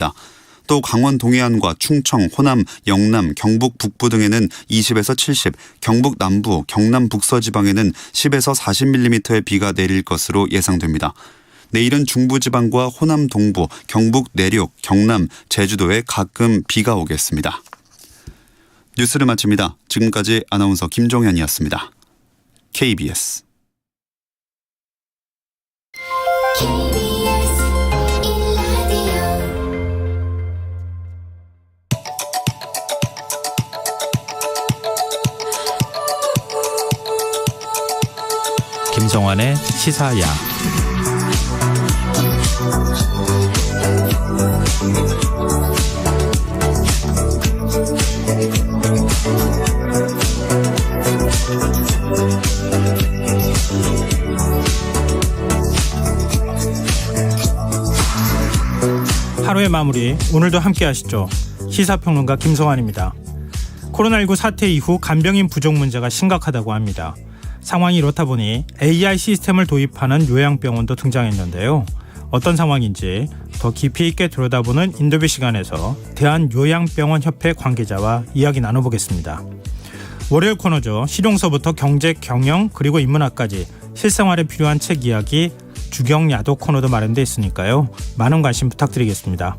있다. 또 강원 동해안과 충청, 호남, 영남, 경북 북부 등에는 20에서 70, 경북 남부, 경남 북서지방에는 10에서 40mm의 비가 내릴 것으로 예상됩니다. 내일은 중부지방과 호남 동부, 경북 내륙, 경남, 제주도에 가끔 비가 오겠습니다. 뉴스를 마칩니다. 지금까지 아나운서 김종현이었습니다. KBS 김성환의 시사야. 하루의 마무리, 오늘도 함께 하시죠. 시사평론가 김성환입니다. 코로나19 사태 이후 간병인 부족 문제가 심각하다고 합니다. 상황이 이렇다 보니 AI 시스템을 도입하는 요양병원도 등장했는데요. 어떤 상황인지 더 깊이 있게 들여다보는 인터뷰 시간에서 대한요양병원협회 관계자와 이야기 나눠보겠습니다. 월요일 코너죠. 실용서부터 경제, 경영, 그리고 인문학까지 실생활에 필요한 책 이야기, 주경야도 코너도 마련되어 있으니까요. 많은 관심 부탁드리겠습니다.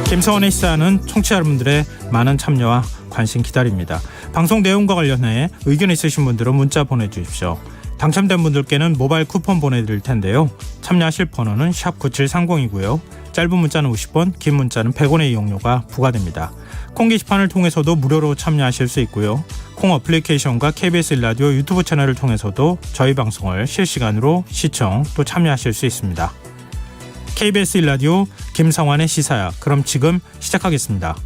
김성환의 시사는 청취자 여러분들의 많은 참여와 관심 기다립니다. 방송 내용과 관련해 의견 있으신 분들은 문자 보내주십시오. 당첨된 분들께는 모바일 쿠폰 보내드릴 텐데요. 참여하실 번호는 샵9730이고요. 짧은 문자는 50원, 긴 문자는 100원의 이용료가 부과됩니다. 콩 게시판을 통해서도 무료로 참여하실 수 있고요. 콩 어플리케이션과 KBS 라디오 유튜브 채널을 통해서도 저희 방송을 실시간으로 시청 또 참여하실 수 있습니다. KBS 라디오 김성환의 시사야. 그럼 지금 시작하겠습니다.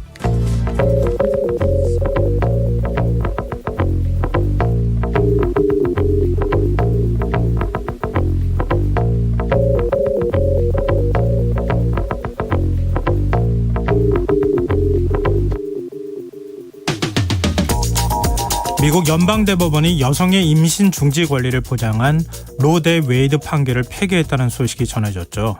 미국 연방대법원이 여성의 임신 중지 권리를 보장한 로 대 웨이드 판결을 폐기했다는 소식이 전해졌죠.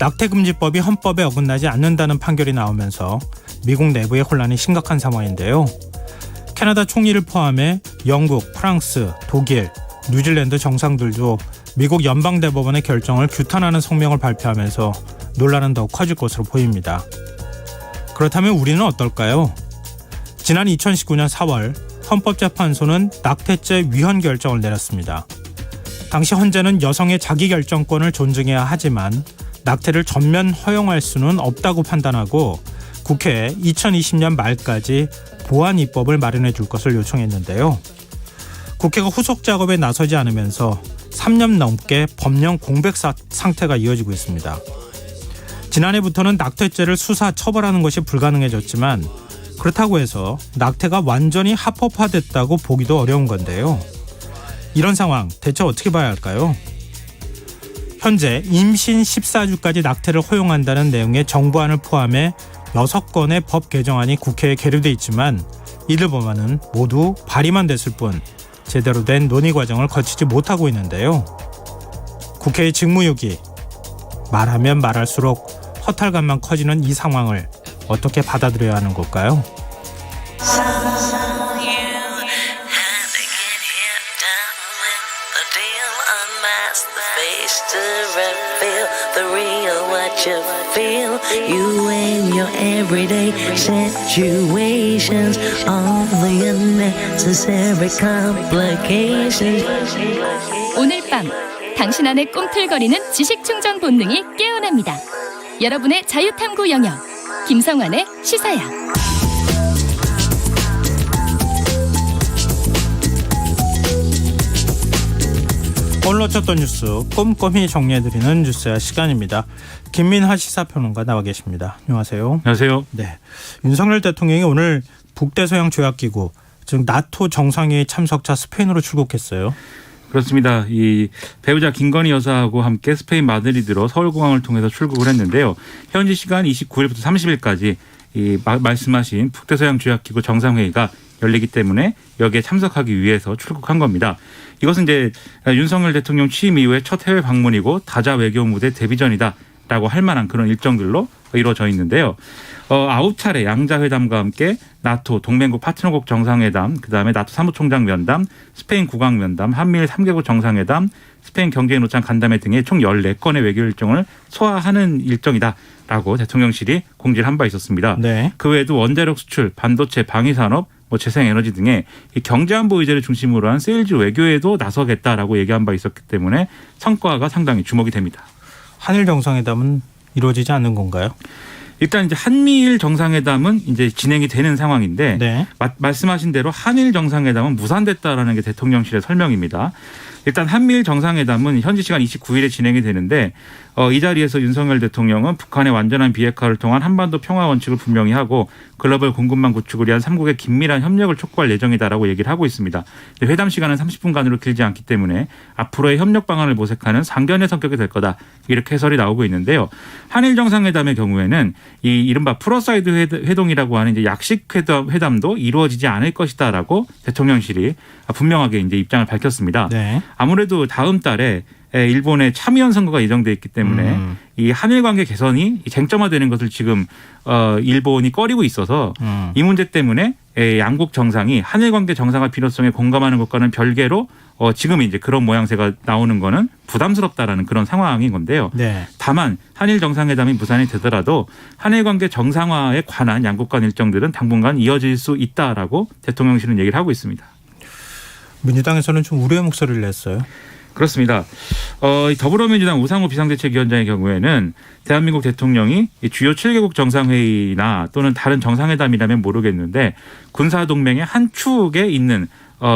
낙태금지법이 헌법에 어긋나지 않는다는 판결이 나오면서 미국 내부의 혼란이 심각한 상황인데요. 캐나다 총리를 포함해 영국, 프랑스, 독일, 뉴질랜드 정상들도 미국 연방대법원의 결정을 규탄하는 성명을 발표하면서 논란은 더 커질 것으로 보입니다. 그렇다면 우리는 어떨까요? 지난 2019년 4월 헌법재판소는 낙태죄 위헌 결정을 내렸습니다. 당시 헌재는 여성의 자기결정권을 존중해야 하지만 낙태를 전면 허용할 수는 없다고 판단하고 국회에 2020년 말까지 보완 입법을 마련해 줄 것을 요청했는데요. 국회가 후속 작업에 나서지 않으면서 3년 넘게 법령 공백 상태가 이어지고 있습니다. 지난해부터는 낙태죄를 수사 처벌하는 것이 불가능해졌지만 그렇다고 해서 낙태가 완전히 합법화됐다고 보기도 어려운 건데요. 이런 상황 대체 어떻게 봐야 할까요? 현재 임신 14주까지 낙태를 허용한다는 내용의 정부안을 포함해 6건의 법 개정안이 국회에 계류돼 있지만 이들 법안은 모두 발의만 됐을 뿐 제대로 된 논의 과정을 거치지 못하고 있는데요. 국회의 직무유기, 말하면 말할수록 허탈감만 커지는 이 상황을 어떻게 받아들여야 하는 걸까요? You and your everyday situations, all the unnecessary complications. 오늘 밤 당신 안에 꿈틀거리는 지식 충전 본능이 깨어납니다. 여러분의 자유탐구 영역 김성환의 시사야. 오늘 놓쳤던 뉴스 꼼꼼히 정리해드리는 뉴스야 시간입니다. 김민하 시사평론가 나와 계십니다. 안녕하세요. 안녕하세요. 네, 윤석열 대통령이 오늘 북대서양 조약기구 즉 나토 정상회의 참석차 스페인으로 출국했어요. 그렇습니다. 이 배우자 김건희 여사하고 함께 스페인 마드리드로 서울공항을 통해서 출국을 했는데요. 현지 시간 29일부터 30일까지 이 말씀하신 북대서양 조약기구 정상회의가 열리기 때문에 여기에 참석하기 위해서 출국한 겁니다. 이것은 이제 윤석열 대통령 취임 이후에 첫 해외 방문이고 다자 외교 무대 데뷔전이다라고 할 만한 그런 일정들로 이루어져 있는데요. 9차례 양자회담과 함께 나토 동맹국 파트너국 정상회담, 그다음에 나토 사무총장 면담, 스페인 국왕 면담, 한미일 3개국 정상회담, 스페인 경제노장 간담회 등의 총 14건의 외교 일정을 소화하는 일정이다라고 대통령실이 공지를 한 바 있었습니다. 네. 그 외에도 원자력 수출, 반도체, 방위산업, 재생에너지 등의 이 경제안보 의제를 중심으로 한 세일즈 외교에도 나서겠다라고 얘기한 바 있었기 때문에 성과가 상당히 주목이 됩니다. 한일 정상회담은 이루어지지 않는 건가요? 일단 이제 한미일 정상회담은 이제 진행이 되는 상황인데 네. 말씀하신 대로 한일 정상회담은 무산됐다라는 게 대통령실의 설명입니다. 일단 한미일 정상회담은 현지 시간 29일에 진행이 되는데 이 자리에서 윤석열 대통령은 북한의 완전한 비핵화를 통한 한반도 평화 원칙을 분명히 하고 글로벌 공급망 구축을 위한 3국의 긴밀한 협력을 촉구할 예정이다라고 얘기를 하고 있습니다. 회담 시간은 30분간으로 길지 않기 때문에 앞으로의 협력 방안을 모색하는 상견례 성격이 될 거다. 이렇게 해설이 나오고 있는데요. 한일 정상회담의 경우에는 이 이른바 프로사이드 회동이라고 하는 이제 약식 회담도 이루어지지 않을 것이다라고 대통령실이 분명하게 이제 입장을 밝혔습니다. 네. 아무래도 다음 달에 일본의 참의원 선거가 예정돼 있기 때문에 이 한일 관계 개선이 쟁점화되는 것을 지금 일본이 꺼리고 있어서 이 문제 때문에 양국 정상이 한일 관계 정상화 필요성에 공감하는 것과는 별개로 지금 이제 그런 모양새가 나오는 거는 부담스럽다라는 그런 상황인 건데요. 네. 다만 한일 정상회담이 무산이 되더라도 한일 관계 정상화에 관한 양국 간 일정들은 당분간 이어질 수 있다라고 대통령실은 얘기를 하고 있습니다. 민주당에서는 좀 우려의 목소리를 냈어요. 그렇습니다. 더불어민주당 우상호 비상대책위원장의 경우에는 대한민국 대통령이 주요 7개국 정상회의나 또는 다른 정상회담이라면 모르겠는데 군사동맹의 한 축에 있는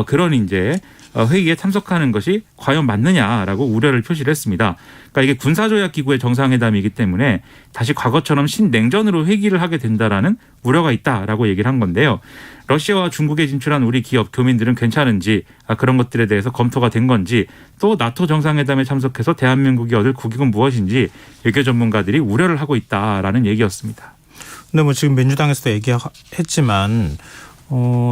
그런 이제 회의에 참석하는 것이 과연 맞느냐라고 우려를 표시를 했습니다. 그러니까 이게 군사조약기구의 정상회담이기 때문에 다시 과거처럼 신냉전으로 회기를 하게 된다라는 우려가 있다라고 얘기를 한 건데요. 러시아와 중국에 진출한 우리 기업 교민들은 괜찮은지 그런 것들에 대해서 검토가 된 건지 또 나토 정상회담에 참석해서 대한민국이 얻을 국익은 무엇인지 외교 전문가들이 우려를 하고 있다라는 얘기였습니다. 근데 뭐 지금 민주당에서도 얘기했지만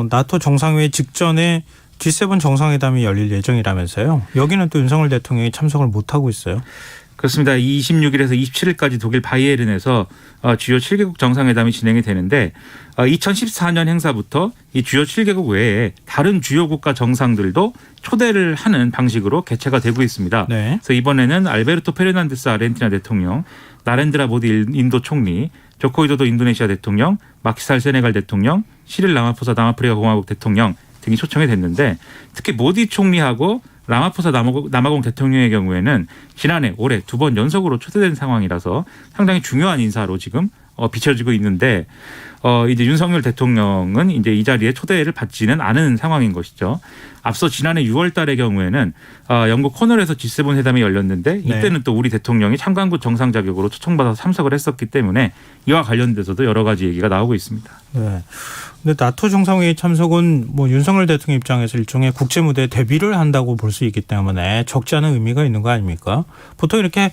나토 정상회의 직전에 G7 정상회담이 열릴 예정이라면서요. 여기는 또 윤석열 대통령이 참석을 못하고 있어요. 그렇습니다. 26일에서 27일까지 독일 바이에른에서 주요 7개국 정상회담이 진행이 되는데 2014년 행사부터 이 주요 7개국 외에 다른 주요 국가 정상들도 초대를 하는 방식으로 개최가 되고 있습니다. 네. 그래서 이번에는 알베르토 페르난데스 아르헨티나 대통령, 나렌드라 모디 인도 총리, 조코 위도도 인도네시아 대통령, 마키살 세네갈 대통령, 시릴 라마포사 남아프리카 공화국 대통령 등이 초청이 됐는데 특히 모디 총리하고 라마포사 남아공 대통령의 경우에는 지난해 올해 2번 연속으로 초대된 상황이라서 상당히 중요한 인사로 지금 비춰지고 있는데 이제 윤석열 대통령은 이제 이 자리에 초대를 받지는 않은 상황인 것이죠. 앞서 지난해 6월 달의 경우에는 영국 코널에서 G7 회담이 열렸는데 이때는 또 우리 대통령이 참관국 정상 자격으로 초청받아서 참석을 했었기 때문에 이와 관련돼서도 여러 가지 얘기가 나오고 있습니다. 네. 근데 나토 정상회의 참석은 뭐 윤석열 대통령 입장에서 일종의 국제 무대에 데뷔를 한다고 볼 수 있기 때문에 적지 않은 의미가 있는 거 아닙니까? 보통 이렇게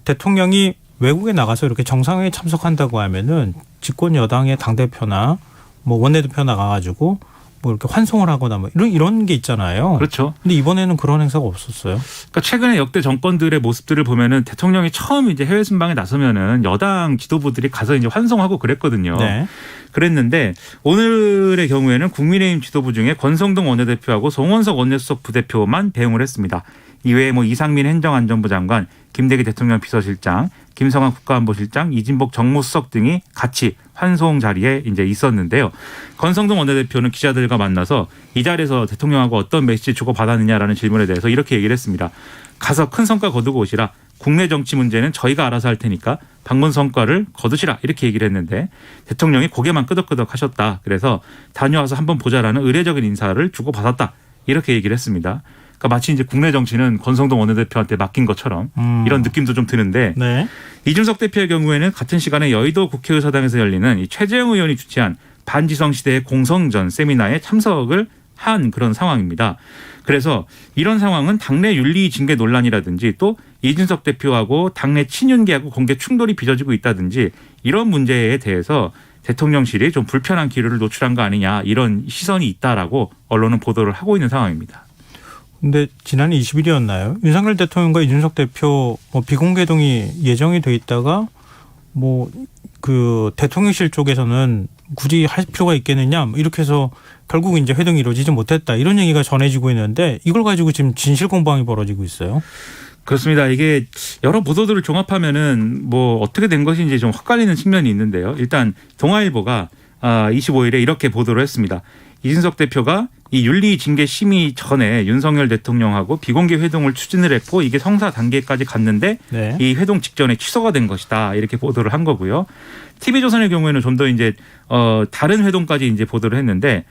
대통령이 외국에 나가서 이렇게 정상회의에 참석한다고 하면은 집권 여당의 당대표나 뭐 원내대표 나가가지고 뭐 이렇게 환송을 하거나 뭐 이런 게 있잖아요. 그렇죠. 근데 이번에는 그런 행사가 없었어요. 그러니까 최근에 역대 정권들의 모습들을 보면은 대통령이 처음 이제 해외 순방에 나서면은 여당 지도부들이 가서 이제 환송하고 그랬거든요. 네. 그랬는데 오늘의 경우에는 국민의힘 지도부 중에 권성동 원내대표하고 송원석 원내수석 부대표만 배웅을 했습니다. 이외에 뭐 이상민 행정안전부 장관, 김대기 대통령 비서실장, 김성환 국가안보실장, 이진복 정무수석 등이 같이 환송 자리에 이제 있었는데요. 권성동 원내대표는 기자들과 만나서 이 자리에서 대통령하고 어떤 메시지 주고 받았느냐라는 질문에 대해서 이렇게 얘기를 했습니다. 가서 큰 성과 거두고 오시라. 국내 정치 문제는 저희가 알아서 할 테니까 방문 성과를 거두시라. 이렇게 얘기를 했는데 대통령이 고개만 끄덕끄덕 하셨다. 그래서 다녀와서 한번 보자라는 의례적인 인사를 주고 받았다. 이렇게 얘기를 했습니다. 그러니까 마치 이제 국내 정치는 권성동 원내대표한테 맡긴 것처럼 이런 느낌도 좀 드는데 네. 이준석 대표의 경우에는 같은 시간에 여의도 국회의사당에서 열리는 이 최재형 의원이 주최한 반지성 시대의 공성전 세미나에 참석을 한 그런 상황입니다. 그래서 이런 상황은 당내 윤리 징계 논란이라든지 또 이준석 대표하고 당내 친윤계하고 공개 충돌이 빚어지고 있다든지 이런 문제에 대해서 대통령실이 좀 불편한 기류를 노출한 거 아니냐 이런 시선이 있다라고 언론은 보도를 하고 있는 상황입니다. 근데 지난 20일이었나요? 윤석열 대통령과 이준석 대표 비공개동이 예정이 돼 있다가 뭐 그 대통령실 쪽에서는 굳이 할 필요가 있겠느냐 이렇게 해서 결국 이제 회동이 이루어지지 못했다 이런 얘기가 전해지고 있는데 이걸 가지고 지금 진실 공방이 벌어지고 있어요. 그렇습니다. 이게 여러 보도들을 종합하면은 뭐 어떻게 된 것인지 좀 헛갈리는 측면이 있는데요. 일단 동아일보가 25일에 이렇게 보도를 했습니다. 이준석 대표가 이 윤리 징계 심의 전에 윤석열 대통령하고 비공개 회동을 추진을 했고 이게 성사 단계까지 갔는데 네. 이 회동 직전에 취소가 된 것이다 이렇게 보도를 한 거고요. TV조선의 경우에는 좀 더 이제 다른 회동까지 이제 보도를 했는데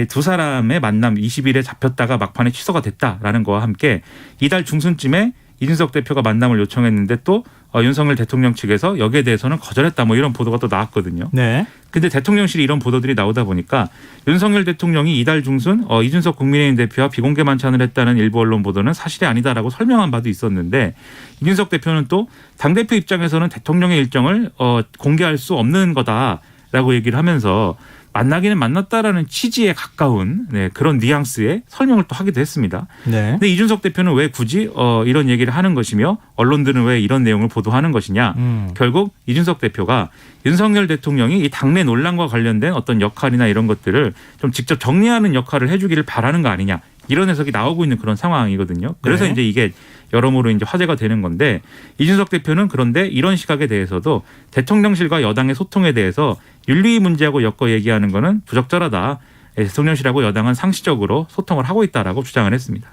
두 사람의 만남 20일에 잡혔다가 막판에 취소가 됐다라는 거와 함께 이달 중순쯤에 이준석 대표가 만남을 요청했는데 또 윤석열 대통령 측에서 여기에 대해서는 거절했다 뭐 이런 보도가 또 나왔거든요. 네. 근데 대통령실이 이런 보도들이 나오다 보니까 윤석열 대통령이 이달 중순 이준석 국민의힘 대표와 비공개 만찬을 했다는 일부 언론 보도는 사실이 아니다라고 설명한 바도 있었는데 이준석 대표는 또 당대표 입장에서는 대통령의 일정을 공개할 수 없는 거다라고 얘기를 하면서 만나기는 만났다라는 취지에 가까운 그런 뉘앙스의 설명을 또 하기도 했습니다. 네. 근데 이준석 대표는 왜 굳이 이런 얘기를 하는 것이며 언론들은 왜 이런 내용을 보도하는 것이냐. 결국 이준석 대표가 윤석열 대통령이 이 당내 논란과 관련된 어떤 역할이나 이런 것들을 좀 직접 정리하는 역할을 해주기를 바라는 거 아니냐. 이런 해석이 나오고 있는 그런 상황이거든요. 그래서 네. 이제 이게 여러모로 이제 화제가 되는 건데 이준석 대표는 그런데 이런 시각에 대해서도 대통령실과 여당의 소통에 대해서 윤리 문제하고 엮어 얘기하는 거는 부적절하다. 대통령실하고 여당은 상시적으로 소통을 하고 있다라고 주장을 했습니다.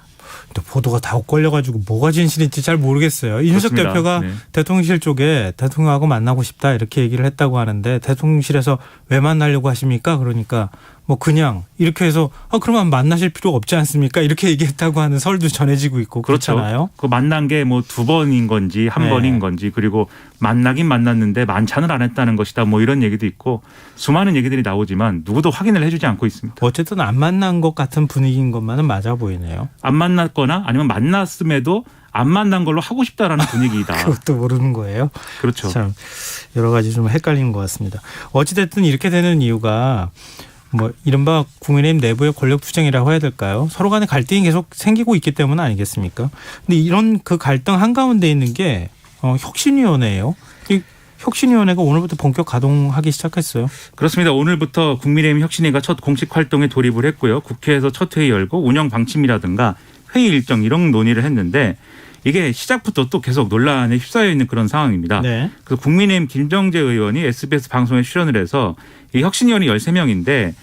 또 보도가 다 엇갈려가지고 뭐가 진실인지 잘 모르겠어요. 이준석 그렇습니다. 대표가 네. 대통령실 쪽에 대통령하고 만나고 싶다 이렇게 얘기를 했다고 하는데 대통령실에서 왜 만나려고 하십니까? 그러니까 뭐 그냥 이렇게 해서 그러면 만나실 필요 없지 않습니까? 이렇게 얘기했다고 하는 설도 전해지고 있고 그렇죠. 그렇잖아요. 그 만난 게 뭐 두 번인 건지 한 네. 번인 건지 그리고 만나긴 만났는데 만찬을 안 했다는 것이다 뭐 이런 얘기도 있고 수많은 얘기들이 나오지만 누구도 확인을 해주지 않고 있습니다. 어쨌든 안 만난 것 같은 분위기인 것만은 맞아 보이네요. 안 만났거나 아니면 만났음에도 안 만난 걸로 하고 싶다라는 분위기이다. 그것도 모르는 거예요. 그렇죠. 참 여러 가지 좀 헷갈리는 것 같습니다. 어찌됐든 이렇게 되는 이유가 뭐 이른바 국민의힘 내부의 권력 투쟁이라고 해야 될까요? 서로 간의 갈등이 계속 생기고 있기 때문 아니겠습니까? 근데 이런 그 갈등 한가운데 있는 게 혁신위원회예요. 이 혁신위원회가 오늘부터 본격 가동하기 시작했어요. 그렇습니다. 오늘부터 국민의힘 혁신위가 첫 공식 활동에 돌입을 했고요. 국회에서 첫 회의 열고 운영 방침이라든가 회의 일정 이런 논의를 했는데 이게 시작부터 또 계속 논란에 휩싸여 있는 그런 상황입니다. 네. 그래서 국민의힘 김정재 의원이 SBS 방송에 출연을 해서 이 혁신위원이 13명인데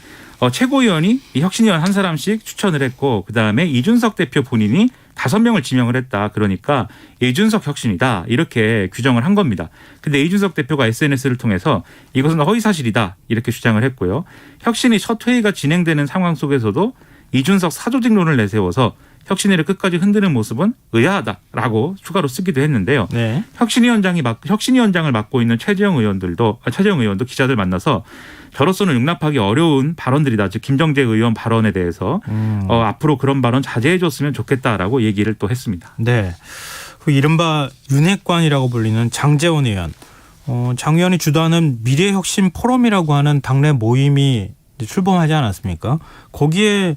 최고위원이 이 혁신위원 한 사람씩 추천을 했고 그다음에 이준석 대표 본인이 5명을 지명을 했다. 그러니까 이준석 혁신이다. 이렇게 규정을 한 겁니다. 근데 이준석 대표가 SNS를 통해서 이것은 허위사실이다. 이렇게 주장을 했고요. 혁신이 첫 회의가 진행되는 상황 속에서도 이준석 사조직론을 내세워서 혁신위를 끝까지 흔드는 모습은 의아하다라고 추가로 쓰기도 했는데요. 네. 혁신위원장을 맡고 있는 최재형 의원도 기자들 만나서 저로서는 용납하기 어려운 발언들이다. 즉 김정재 의원 발언에 대해서 앞으로 그런 발언 자제해 줬으면 좋겠다라고 얘기를 또 했습니다. 네. 그 이른바 윤핵관이라고 불리는 장제원 의원. 장 의원이 주도하는 미래혁신 포럼이라고 하는 당내 모임이 이제 출범하지 않았습니까? 거기에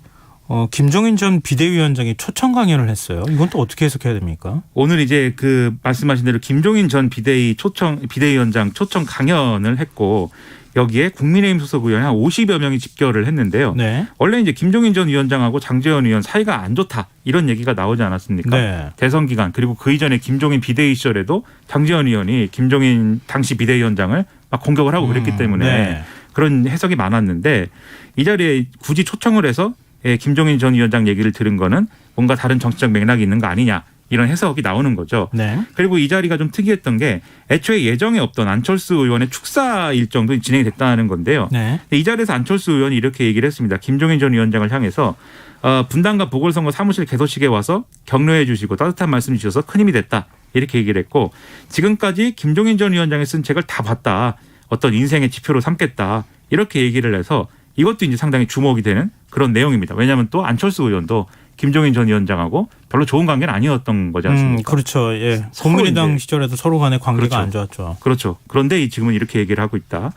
김종인 전 비대위원장이 초청 강연을 했어요. 이건 또 어떻게 해석해야 됩니까? 오늘 이제 그 말씀하신 대로 김종인 전 비대위원장 초청 강연을 했고 여기에 국민의힘 소속 의원이 한 50여 명이 집결을 했는데요. 네. 원래 이제 김종인 전 위원장하고 장제원 의원 사이가 안 좋다 이런 얘기가 나오지 않았습니까? 네. 대선 기간 그리고 그 이전에 김종인 비대위 시절에도 장제원 의원이 김종인 당시 비대위원장을 막 공격을 하고 그랬기 때문에 네. 그런 해석이 많았는데 이 자리에 굳이 초청을 해서 김종인 전 위원장 얘기를 들은 거는 뭔가 다른 정치적 맥락이 있는 거 아니냐 이런 해석이 나오는 거죠. 네. 그리고 이 자리가 좀 특이했던 게 애초에 예정에 없던 안철수 의원의 축사 일정도 진행이 됐다는 건데요. 네. 이 자리에서 안철수 의원이 이렇게 얘기를 했습니다. 김종인 전 위원장을 향해서 분당과 보궐선거 사무실 개소식에 와서 격려해 주시고 따뜻한 말씀 주셔서 큰 힘이 됐다. 이렇게 얘기를 했고 지금까지 김종인 전 위원장이 쓴 책을 다 봤다. 어떤 인생의 지표로 삼겠다. 이렇게 얘기를 해서 이것도 이제 상당히 주목이 되는 그런 내용입니다. 왜냐하면 또 안철수 의원도 김종인 전 위원장하고 별로 좋은 관계는 아니었던 거지 않습니까? 그렇죠. 예. 서로 국민의당 이제 시절에도 서로 간의 관계가 그렇죠. 안 좋았죠. 그렇죠. 그런데 지금은 이렇게 얘기를 하고 있다.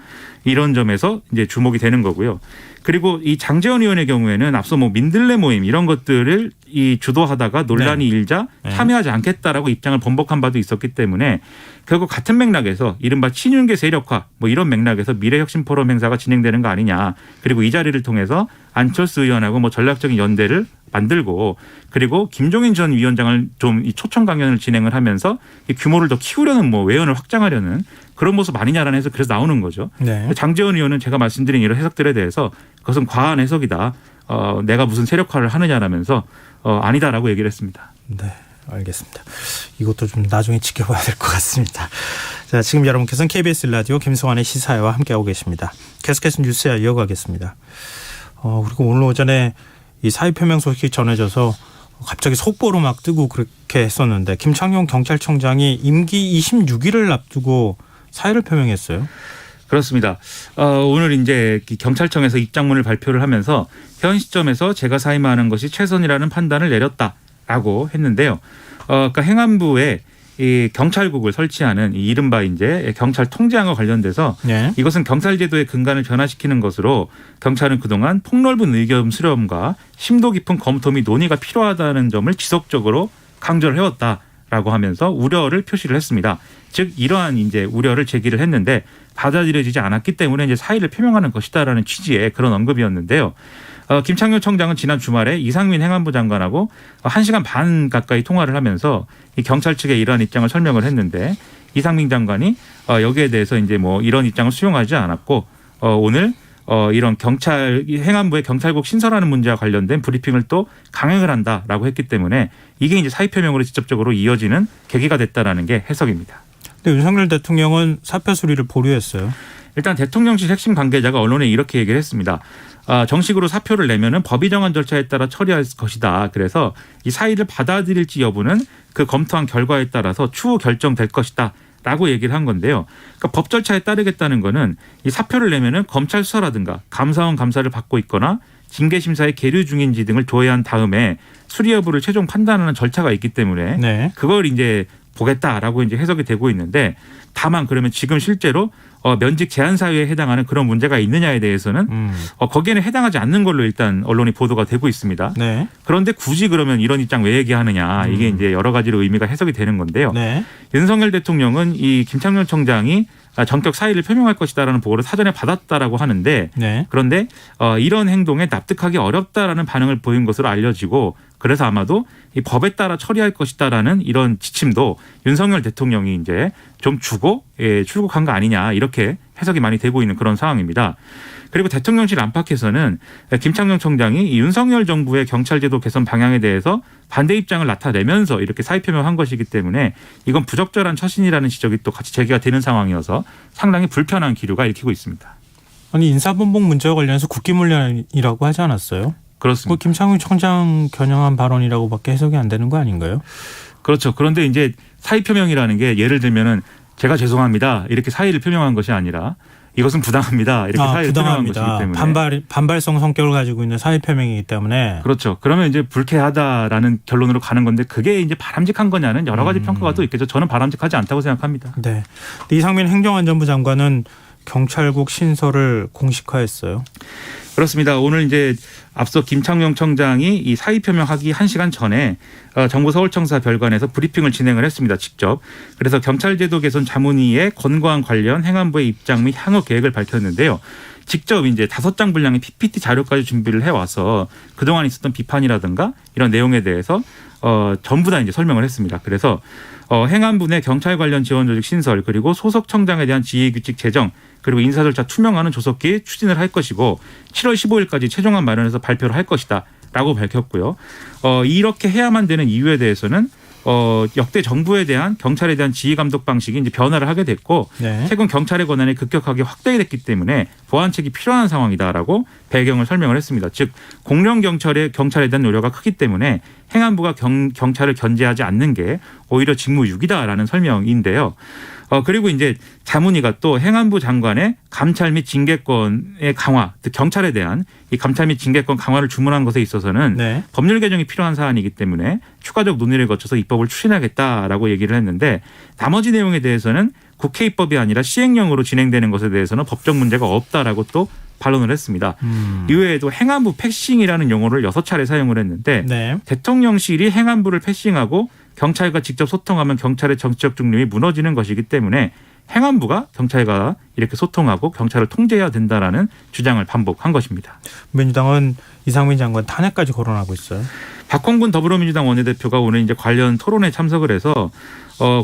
이런 점에서 이제 주목이 되는 거고요. 그리고 이 장제원 의원의 경우에는 앞서 뭐 민들레 모임 이런 것들을 이 주도하다가 논란이 일자 참여하지 않겠다라고 입장을 번복한 바도 있었기 때문에 결국 같은 맥락에서 이른바 친윤계 세력화 뭐 이런 맥락에서 미래혁신 포럼 행사가 진행되는 거 아니냐. 그리고 이 자리를 통해서 안철수 의원하고 뭐 전략적인 연대를 만들고 그리고 김종인 전 위원장을 좀 이 초청 강연을 진행을 하면서 이 규모를 더 키우려는 뭐 외연을 확장하려는 그런 모습 아니냐라는 해석 그래서 나오는 거죠. 네. 장제원 의원은 제가 말씀드린 이런 해석들에 대해서 그것은 과한 해석이다. 내가 무슨 세력화를 하느냐라면서 아니다라고 얘기를 했습니다. 네. 알겠습니다. 이것도 좀 나중에 지켜봐야 될 것 같습니다. 자, 지금 여러분께서는 KBS 라디오 김성환의 시사회와 함께하고 계십니다. 계속해서 뉴스야 이어가겠습니다. 그리고 오늘 오전에 이 사의 표명 소식이 전해져서 갑자기 속보로 막 뜨고 그렇게 했었는데 김창룡 경찰청장이 임기 26일을 앞두고 사의를 표명했어요. 그렇습니다. 오늘 이제 경찰청에서 입장문을 발표를 하면서 현 시점에서 제가 사임하는 것이 최선이라는 판단을 내렸다라고 했는데요. 그러니까 행안부에 이 경찰국을 설치하는 이 이른바 이제 경찰 통제안과 관련돼서 네. 이것은 경찰제도의 근간을 변화시키는 것으로 경찰은 그동안 폭넓은 의견 수렴과 심도 깊은 검토 및 논의가 필요하다는 점을 지속적으로 강조를 해왔다라고 하면서 우려를 표시를 했습니다. 즉 이러한 이제 우려를 제기를 했는데 받아들여지지 않았기 때문에 이제 사의를 표명하는 것이다라는 취지의 그런 언급이었는데요. 김창룡 청장은 지난 주말에 이상민 행안부 장관하고 1시간 반 가까이 통화를 하면서 이 경찰 측의 이러한 입장을 설명을 했는데 이상민 장관이 여기에 대해서 이제 뭐 이런 입장을 수용하지 않았고 오늘 이런 경찰 행안부의 경찰국 신설하는 문제와 관련된 브리핑을 또 강행을 한다라고 했기 때문에 이게 이제 사의 표명으로 직접적으로 이어지는 계기가 됐다라는 게 해석입니다. 근데 윤석열 대통령은 사표 수리를 보류했어요. 일단 대통령실 핵심 관계자가 언론에 이렇게 얘기를 했습니다. 정식으로 사표를 내면은 법이 정한 절차에 따라 처리할 것이다. 그래서 이 사의를 받아들일지 여부는 그 검토한 결과에 따라서 추후 결정될 것이다. 라고 얘기를 한 건데요. 그러니까 법 절차에 따르겠다는 거는 이 사표를 내면은 검찰 수사라든가 감사원 감사를 받고 있거나 징계심사에 계류 중인지 등을 조회한 다음에 수리 여부를 최종 판단하는 절차가 있기 때문에 네. 그걸 이제 보겠다라고 이제 해석이 되고 있는데 다만 그러면 지금 실제로 면직 제한 사유에 해당하는 그런 문제가 있느냐에 대해서는 거기에는 해당하지 않는 걸로 일단 언론이 보도가 되고 있습니다. 네. 그런데 굳이 그러면 이런 입장 왜 얘기하느냐 이게 이제 여러 가지로 의미가 해석이 되는 건데요. 네. 윤석열 대통령은 이 김창룡 청장이 전격 사의를 표명할 것이다라는 보고를 사전에 받았다라고 하는데 네. 그런데 이런 행동에 납득하기 어렵다라는 반응을 보인 것으로 알려지고 그래서 아마도 이 법에 따라 처리할 것이다라는 이런 지침도 윤석열 대통령이 이제 좀 주고 출국한 거 아니냐 이렇게 해석이 많이 되고 있는 그런 상황입니다. 그리고 대통령실 안팎에서는 김창룡 청장이 이 윤석열 정부의 경찰제도 개선 방향에 대해서 반대 입장을 나타내면서 이렇게 사의 표명한 것이기 때문에 이건 부적절한 처신이라는 지적이 또 같이 제기가 되는 상황이어서 상당히 불편한 기류가 읽히고 있습니다. 아니 인사본봉 문제와 관련해서 국기문란이라고 하지 않았어요? 그렇습니다. 그 김창룡 청장 겨냥한 발언이라고밖에 해석이 안 되는 거 아닌가요? 그렇죠. 그런데 이제 사의 표명이라는 게 예를 들면은 제가 죄송합니다 이렇게 사의를 표명한 것이 아니라 이것은 부당합니다 이렇게 사의를 표명한 것이기 때문에 반발성 성격을 가지고 있는 사의 표명이기 때문에 그렇죠. 그러면 이제 불쾌하다라는 결론으로 가는 건데 그게 이제 바람직한 거냐는 여러 가지 평가가 또 있겠죠. 저는 바람직하지 않다고 생각합니다. 네. 이상민 행정안전부 장관은 경찰국 신설을 공식화했어요. 그렇습니다. 오늘 이제 앞서 김창룡 청장이 이 사의 표명하기 1시간 전에 정부 서울청사 별관에서 브리핑을 진행을 했습니다. 직접. 그래서 경찰제도 개선 자문위의 권고안 관련 행안부의 입장 및 향후 계획을 밝혔는데요. 직접 이제 5장 분량의 PPT 자료까지 준비를 해와서 그동안 있었던 비판이라든가 이런 내용에 대해서 전부 다 이제 설명을 했습니다. 그래서 행안부 내 경찰 관련 지원 조직 신설 그리고 소속 청장에 대한 지휘 규칙 제정 그리고 인사 절차 투명화는 조속히 추진을 할 것이고 7월 15일까지 최종안 마련해서 발표를 할 것이다 라고 밝혔고요. 이렇게 해야만 되는 이유에 대해서는 역대 정부에 대한 경찰에 대한 지휘 감독 방식이 이제 변화를 하게 됐고 네. 최근 경찰의 권한이 급격하게 확대됐기 때문에 보완책이 필요한 상황이다라고 배경을 설명을 했습니다. 즉 공령 경찰에 대한 우려가 크기 때문에 행안부가 경찰을 견제하지 않는 게 오히려 직무유기다라는 설명인데요. 그리고 이제 자문위가 또 행안부 장관의 감찰 및 징계권의 강화, 즉 경찰에 대한 이 감찰 및 징계권 강화를 주문한 것에 있어서는 네. 법률 개정이 필요한 사안이기 때문에 추가적 논의를 거쳐서 입법을 추진하겠다라고 얘기를 했는데 나머지 내용에 대해서는 국회 입법이 아니라 시행령으로 진행되는 것에 대해서는 법적 문제가 없다라고 또 반론을 했습니다. 이외에도 행안부 패싱이라는 용어를 6차례 사용을 했는데 네. 대통령실이 행안부를 패싱하고 경찰과 직접 소통하면 경찰의 정치적 중립이 무너지는 것이기 때문에 행안부가 경찰과 이렇게 소통하고 경찰을 통제해야 된다라는 주장을 반복한 것입니다. 민주당은 이상민 장관 탄핵까지 거론하고 있어요. 박홍근 더불어민주당 원내대표가 오늘 이제 관련 토론에 참석을 해서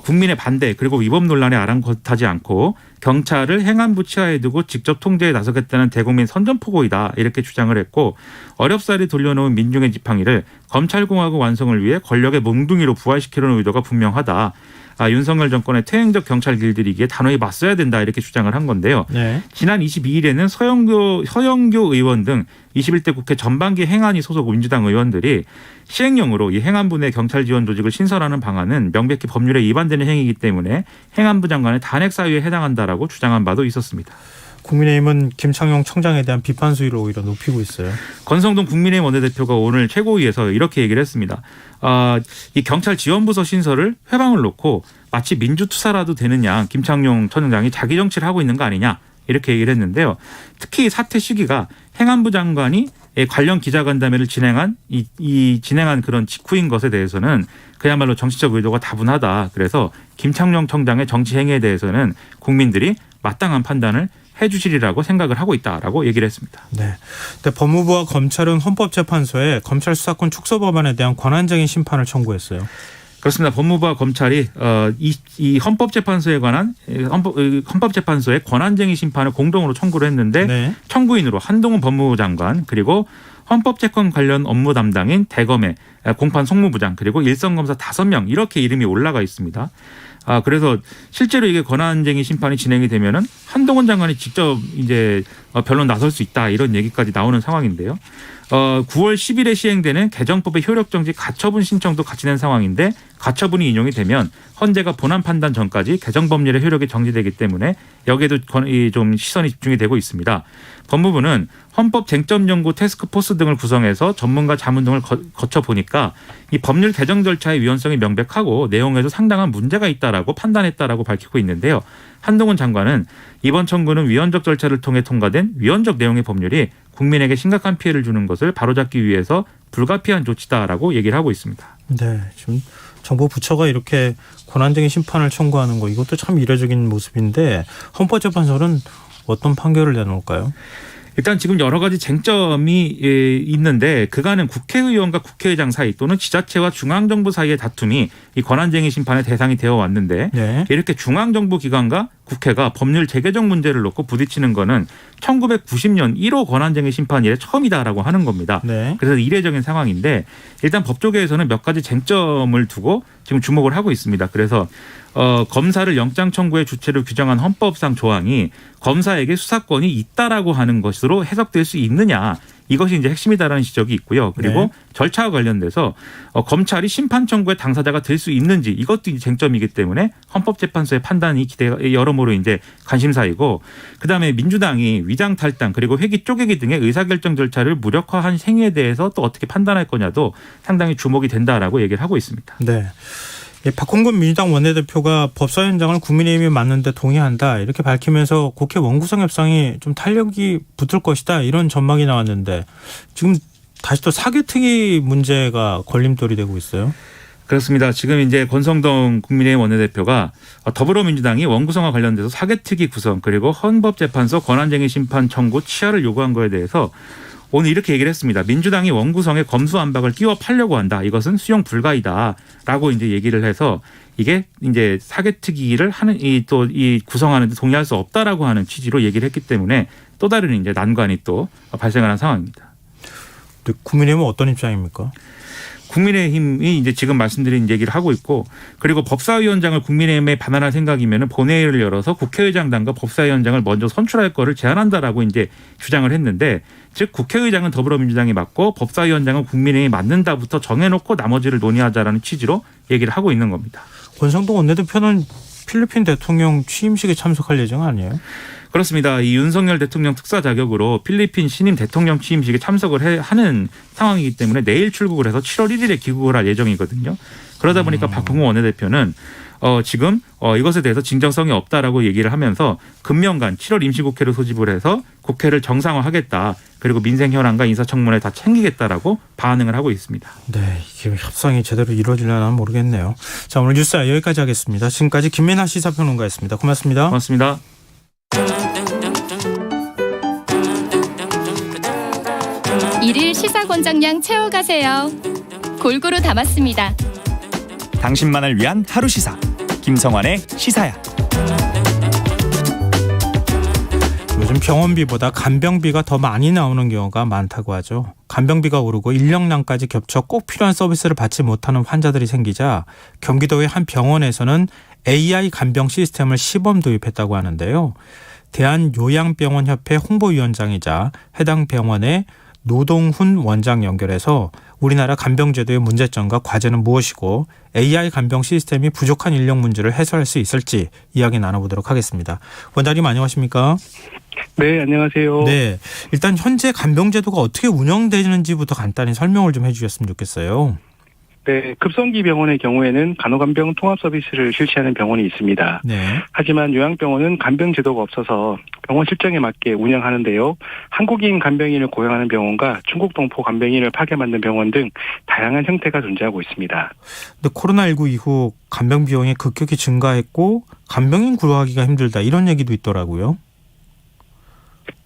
국민의 반대 그리고 위법 논란에 아랑곳하지 않고 경찰을 행안부 치하에 두고 직접 통제에 나서겠다는 대국민 선전포고이다 이렇게 주장을 했고 어렵사리 돌려놓은 민중의 지팡이를 검찰공화국 완성을 위해 권력의 몽둥이로 부활시키려는 의도가 분명하다. 윤석열 정권의 퇴행적 경찰 길들이기에 단호히 맞서야 된다 이렇게 주장을 한 건데요. 네. 지난 22일에는 서영교 의원 등 21대 국회 전반기 행안위 소속 민주당 의원들이 시행령으로 이 행안부 내 경찰 지원 조직을 신설하는 방안은 명백히 법률에 위반되는 행위이기 때문에 행안부 장관의 탄핵 사유에 해당한다라고 주장한 바도 있었습니다. 국민의힘은 김창룡 청장에 대한 비판 수위를 오히려 높이고 있어요. 권성동 국민의힘 원내대표가 오늘 최고위에서 이렇게 얘기를 했습니다. 이 경찰 지원부서 신설을 회방을 놓고 마치 민주투사라도 되는 양 김창룡 청장이 자기 정치를 하고 있는 거 아니냐 이렇게 얘기를 했는데요. 특히 사퇴 시기가 행안부 장관이 관련 기자간담회를 진행한 진행한 그런 직후인 것에 대해서는 그야말로 정치적 의도가 다분하다. 그래서 김창룡 청장의 정치 행위에 대해서는 국민들이 마땅한 판단을 해주시리라고 생각을 하고 있다라고 얘기를 했습니다. 네. 근데 법무부와 검찰은 헌법재판소에 검찰 수사권 축소 법안에 대한 권한쟁의 심판을 청구했어요. 그렇습니다. 법무부와 검찰이 이 헌법재판소에 관한 헌법재판소의 권한쟁의 심판을 공동으로 청구를 했는데 네. 청구인으로 한동훈 법무부 장관 그리고 헌법재판 관련 업무 담당인 대검의 공판 송무부장 그리고 일선검사 5명 이렇게 이름이 올라가 있습니다. 그래서 실제로 이게 권한쟁의 심판이 진행이 되면은 한동훈 장관이 직접 이제 변론 나설 수 있다 이런 얘기까지 나오는 상황인데요. 9월 10일에 시행되는 개정법의 효력정지 가처분 신청도 같이 낸 상황인데 가처분이 인용이 되면 헌재가 본안 판단 전까지 개정법률의 효력이 정지되기 때문에 여기에도 좀 시선이 집중이 되고 있습니다. 법무부는 헌법쟁점연구 태스크포스 등을 구성해서 전문가 자문 등을 거쳐 보니까 이 법률 개정 절차의 위헌성이 명백하고 내용에도 상당한 문제가 있다라고 판단했다라고 밝히고 있는데요. 한동훈 장관은 이번 청구는 위헌적 절차를 통해 통과된 위헌적 내용의 법률이 국민에게 심각한 피해를 주는 것을 바로잡기 위해서 불가피한 조치다라고 얘기를 하고 있습니다. 네, 지금 정부 부처가 이렇게 권한쟁의 심판을 청구하는 거 이것도 참 이례적인 모습인데 헌법재판소는 어떤 판결을 내놓을까요? 일단 지금 여러 가지 쟁점이 있는데 그간은 국회의원과 국회의장 사이 또는 지자체와 중앙정부 사이의 다툼이 이 권한쟁의 심판의 대상이 되어 왔는데 네. 이렇게 중앙정부 기관과 국회가 법률 재개정 문제를 놓고 부딪히는 거는 1990년 1호 권한쟁의 심판 이래 처음이다라고 하는 겁니다. 네. 그래서 이례적인 상황인데 일단 법조계에서는 몇 가지 쟁점을 두고 지금 주목을 하고 있습니다. 그래서 검사를 영장 청구의 주체로 규정한 헌법상 조항이 검사에게 수사권이 있다라고 하는 것으로 해석될 수 있느냐. 이것이 이제 핵심이다라는 지적이 있고요. 그리고 네. 절차와 관련돼서 검찰이 심판 청구의 당사자가 될 수 있는지 이것도 이제 쟁점이기 때문에 헌법재판소의 판단이 여러모로 이제 관심사이고 그다음에 민주당이 위장 탈당 그리고 회기 쪼개기 등의 의사결정 절차를 무력화한 행위에 대해서 또 어떻게 판단할 거냐도 상당히 주목이 된다라고 얘기를 하고 있습니다. 네. 박홍근 민주당 원내대표가 법사 현장을 국민의힘이 맡는데 동의한다 이렇게 밝히면서 국회 원구성 협상이 좀 탄력이 붙을 것이다 이런 전망이 나왔는데 지금 다시 또 사개특위 문제가 걸림돌이 되고 있어요. 그렇습니다. 지금 이제 권성동 국민의힘 원내대표가 더불어민주당이 원구성과 관련돼서 사개특위 구성 그리고 헌법재판소 권한쟁의 심판 청구 취하를 요구한 거에 대해서 오늘 이렇게 얘기를 했습니다. 민주당이 원구성에 검수안박을 끼워 팔려고 한다. 이것은 수용 불가이다라고 이제 얘기를 해서 이게 이제 사개특위를 하는 이 구성하는 데 동의할 수 없다라고 하는 취지로 얘기를 했기 때문에 또 다른 이제 난관이 또 발생하는 상황입니다. 국민의힘은 어떤 입장입니까? 국민의힘이 이제 지금 말씀드린 얘기를 하고 있고 그리고 법사위원장을 국민의힘에 반환할 생각이면 본회의를 열어서 국회의장단과 법사위원장을 먼저 선출할 거를 제안한다라고 이제 주장을 했는데 즉 국회의장은 더불어민주당이 맡고 법사위원장은 국민의힘이 맡는다부터 정해놓고 나머지를 논의하자라는 취지로 얘기를 하고 있는 겁니다. 권성동 원내대표는 필리핀 대통령 취임식에 참석할 예정 아니에요? 그렇습니다. 이 윤석열 대통령 특사 자격으로 필리핀 신임 대통령 취임식에 참석을 하는 상황이기 때문에 내일 출국을 해서 7월 1일에 귀국을 할 예정이거든요. 그러다 보니까 박홍근 원내대표는 지금 이것에 대해서 진정성이 없다라고 얘기를 하면서 금년간 7월 임시국회를 소집을 해서 국회를 정상화하겠다. 그리고 민생 현안과 인사청문회 다 챙기겠다라고 반응을 하고 있습니다. 네, 이게 협상이 제대로 이루어지려나 모르겠네요. 자, 오늘 뉴스 여기까지 하겠습니다. 지금까지 김민하 시사평론가였습니다. 고맙습니다. 고맙습니다. 일일 시사권장량 채워가세요. 골고루 담았습니다. 당신만을 위한 하루 시사 김성환의 시사야. 요즘 병원비보다 간병비가 더 많이 나오는 경우가 많다고 하죠. 간병비가 오르고 인력난까지 겹쳐 꼭 필요한 서비스를 받지 못하는 환자들이 생기자 경기도의 한 병원에서는 AI 간병 시스템을 시범 도입했다고 하는데요. 대한요양병원협회 홍보위원장이자 해당 병원의 노동훈 원장 연결해서 우리나라 간병제도의 문제점과 과제는 무엇이고 AI 간병 시스템이 부족한 인력 문제를 해소할 수 있을지 이야기 나눠보도록 하겠습니다. 원장님 안녕하십니까? 네, 안녕하세요. 네, 일단 현재 간병제도가 어떻게 운영되는지부터 간단히 설명을 좀 해주셨으면 좋겠어요. 네, 급성기 병원의 경우에는 간호간병 통합 서비스를 실시하는 병원이 있습니다. 네. 하지만 요양병원은 간병 제도가 없어서 병원 실정에 맞게 운영하는데요. 한국인 간병인을 고용하는 병원과 중국 동포 간병인을 파견 만든 병원 등 다양한 형태가 존재하고 있습니다. 근데 코로나19 이후 간병 비용이 급격히 증가했고 간병인 구하기가 힘들다 이런 얘기도 있더라고요.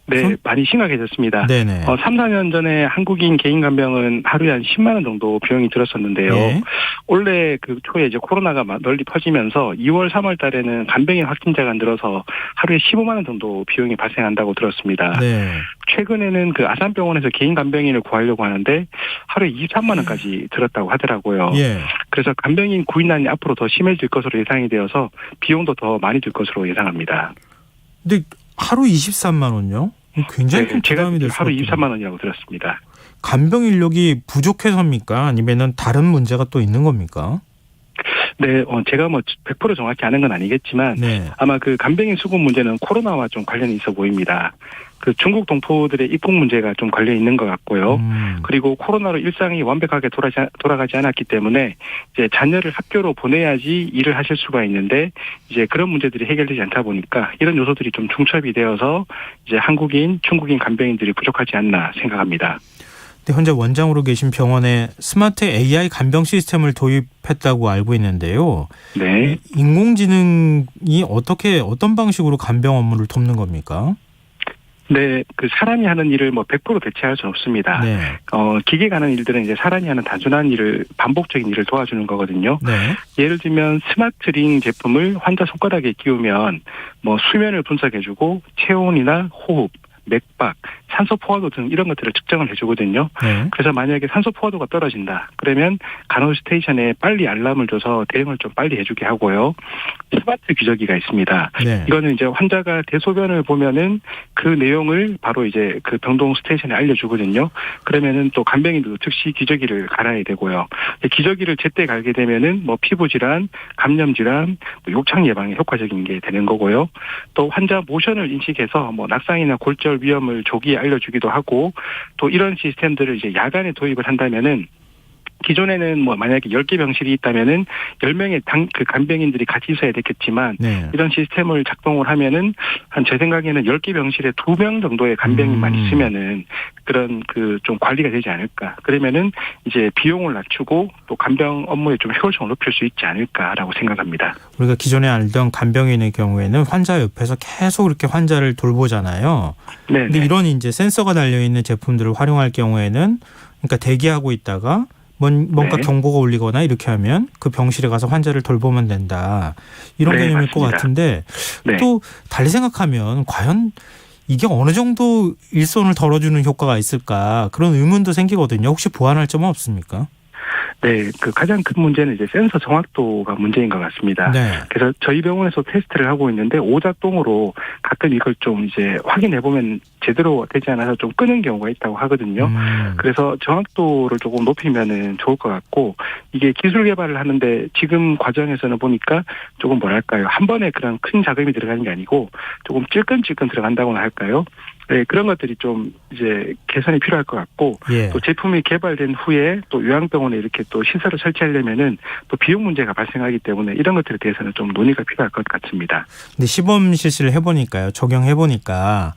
네, 많이 심각해졌습니다. 네네. 3, 4년 전에 한국인 개인 간병은 하루에 한 10만 원 정도 비용이 들었었는데요. 네. 올해 그 초에 이제 코로나가 널리 퍼지면서 2월, 3월 달에는 간병인 확진자가 늘어서 하루에 15만 원 정도 비용이 발생한다고 들었습니다. 네. 최근에는 그 아산병원에서 개인 간병인을 구하려고 하는데 하루에 23만 원까지 들었다고 하더라고요. 예. 그래서 간병인 구인난이 앞으로 더 심해질 것으로 예상이 되어서 비용도 더 많이 들 것으로 예상합니다. 근데 하루 23만 원요? 굉장히 큰 제가 부담이 될 수 하루 있겠네요. 23만 원이라고 들었습니다. 간병 인력이 부족해서입니까? 아니면은 다른 문제가 또 있는 겁니까? 네, 제가 100% 정확히 아는 건 아니겠지만 네. 아마 그 간병인 수급 문제는 코로나와 좀 관련이 있어 보입니다. 그 중국 동포들의 입국 문제가 좀 관련 있는 것 같고요. 그리고 코로나로 일상이 완벽하게 돌아가지 않았기 때문에 이제 자녀를 학교로 보내야지 일을 하실 수가 있는데 이제 그런 문제들이 해결되지 않다 보니까 이런 요소들이 좀 중첩이 되어서 이제 한국인, 중국인 간병인들이 부족하지 않나 생각합니다. 근데 현재 원장으로 계신 병원에 스마트 AI 간병 시스템을 도입했다고 알고 있는데요. 네. 인공지능이 어떤 방식으로 간병 업무를 돕는 겁니까? 네, 그 사람이 하는 일을 100% 대체할 수는 없습니다. 네. 기계가 하는 일들은 이제 사람이 하는 단순한 일을, 반복적인 일을 도와주는 거거든요. 네. 예를 들면 스마트링 제품을 환자 손가락에 끼우면 수면을 분석해주고 체온이나 호흡, 맥박, 산소 포화도 등 이런 것들을 측정을 해주거든요. 네. 그래서 만약에 산소 포화도가 떨어진다. 그러면 간호 스테이션에 빨리 알람을 줘서 대응을 좀 빨리 해주게 하고요. 스마트 기저귀가 있습니다. 네. 이거는 이제 환자가 대소변을 보면은 그 내용을 바로 이제 그 병동 스테이션에 알려주거든요. 그러면은 또 간병인도 즉시 기저귀를 갈아야 되고요. 기저귀를 제때 갈게 되면은 피부 질환, 감염 질환, 욕창 예방에 효과적인 게 되는 거고요. 또 환자 모션을 인식해서 낙상이나 골절 위험을 조기에 알려주기도 하고 또 이런 시스템들을 이제 야간에 도입을 한다면은 기존에는 만약에 10개 병실이 있다면은 10명의 그 간병인들이 같이 있어야 됐겠지만 네. 이런 시스템을 작동을 하면은 제 생각에는 10개 병실에 2명 정도의 간병인만 있으면은 그런 좀 관리가 되지 않을까. 그러면은 이제 비용을 낮추고 또 간병 업무에 좀 효율성을 높일 수 있지 않을까라고 생각합니다. 우리가 기존에 알던 간병인의 경우에는 환자 옆에서 계속 이렇게 환자를 돌보잖아요. 네. 근데 이런 이제 센서가 달려 있는 제품들을 활용할 경우에는 그러니까 대기하고 있다가 뭔가 네. 경보가 울리거나 이렇게 하면 그 병실에 가서 환자를 돌보면 된다. 이런 네, 개념일 맞습니다. 것 같은데 네. 또 달리 생각하면 과연 이게 어느 정도 일손을 덜어주는 효과가 있을까 그런 의문도 생기거든요. 혹시 보완할 점은 없습니까? 네, 그 가장 큰 문제는 이제 센서 정확도가 문제인 것 같습니다. 네. 그래서 저희 병원에서 테스트를 하고 있는데 오작동으로 가끔 이걸 좀 이제 확인해 보면 제대로 되지 않아서 좀 끄는 경우가 있다고 하거든요. 그래서 정확도를 조금 높이면은 좋을 것 같고, 이게 기술 개발을 하는데 지금 과정에서는 보니까 조금 뭐랄까요, 한 번에 그런 큰 자금이 들어가는 게 아니고 조금 찔끔찔끔 들어간다고나 할까요? 네, 그런 것들이 좀 이제 개선이 필요할 것 같고, 예. 또 제품이 개발된 후에 또 요양병원에 이렇게 또 시설을 설치하려면은 또 비용 문제가 발생하기 때문에 이런 것들에 대해서는 좀 논의가 필요할 것 같습니다. 근데 시범 실시를 해보니까요, 적용해보니까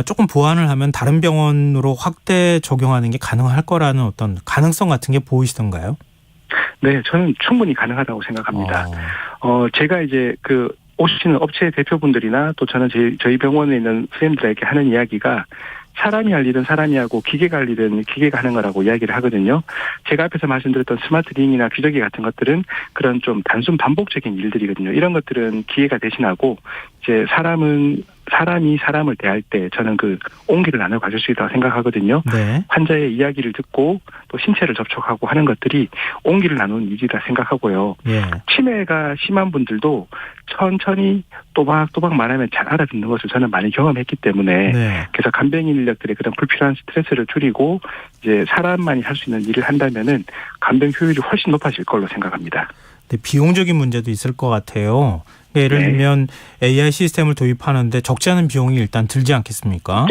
조금 보완을 하면 다른 병원으로 확대 적용하는 게 가능할 거라는 어떤 가능성 같은 게 보이시던가요? 네, 저는 충분히 가능하다고 생각합니다. 제가 이제 오시는 업체 대표분들이나 또 저는 저희 병원에 있는 선생님들에게 하는 이야기가, 사람이 할 일은 사람이 하고 기계가 할 일은 기계가 하는 거라고 이야기를 하거든요. 제가 앞에서 말씀드렸던 스마트 링이나 귀저귀 같은 것들은 그런 좀 단순 반복적인 일들이거든요. 이런 것들은 기계가 대신하고, 이제 사람이 사람을 대할 때 저는 그 온기를 나눠 가질 수 있다고 생각하거든요. 네. 환자의 이야기를 듣고 또 신체를 접촉하고 하는 것들이 온기를 나누는 일이라 생각하고요. 예. 치매가 심한 분들도 천천히 또박또박 말하면 잘 알아듣는 것을 저는 많이 경험했기 때문에, 네. 그래서 간병인 인력들의 그런 불필요한 스트레스를 줄이고 이제 사람만이 할 수 있는 일을 한다면은 간병 효율이 훨씬 높아질 걸로 생각합니다. 근데 비용적인 문제도 있을 것 같아요. 예를 네. 들면 AI 시스템을 도입하는데 적지 않은 비용이 일단 들지 않겠습니까?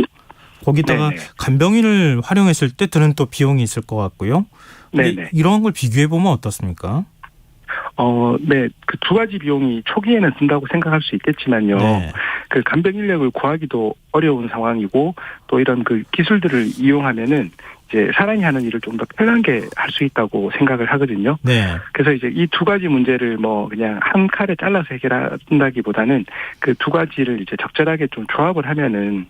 거기다가 네네. 간병인을 활용했을 때 드는 또 비용이 있을 것 같고요. 근데 네네. 이런 걸 비교해 보면 어떻습니까? 네, 그 두 가지 비용이 초기에는 든다고 생각할 수 있겠지만요. 네. 그 간병 인력을 구하기도 어려운 상황이고, 또 이런 그 기술들을 이용하면은 이제 사람이 하는 일을 좀 더 편하게 할 수 있다고 생각을 하거든요. 네. 그래서 이제 이 두 가지 문제를 뭐 그냥 한 칼에 잘라서 해결한다기보다는 그 두 가지를 이제 적절하게 좀 조합을 하면은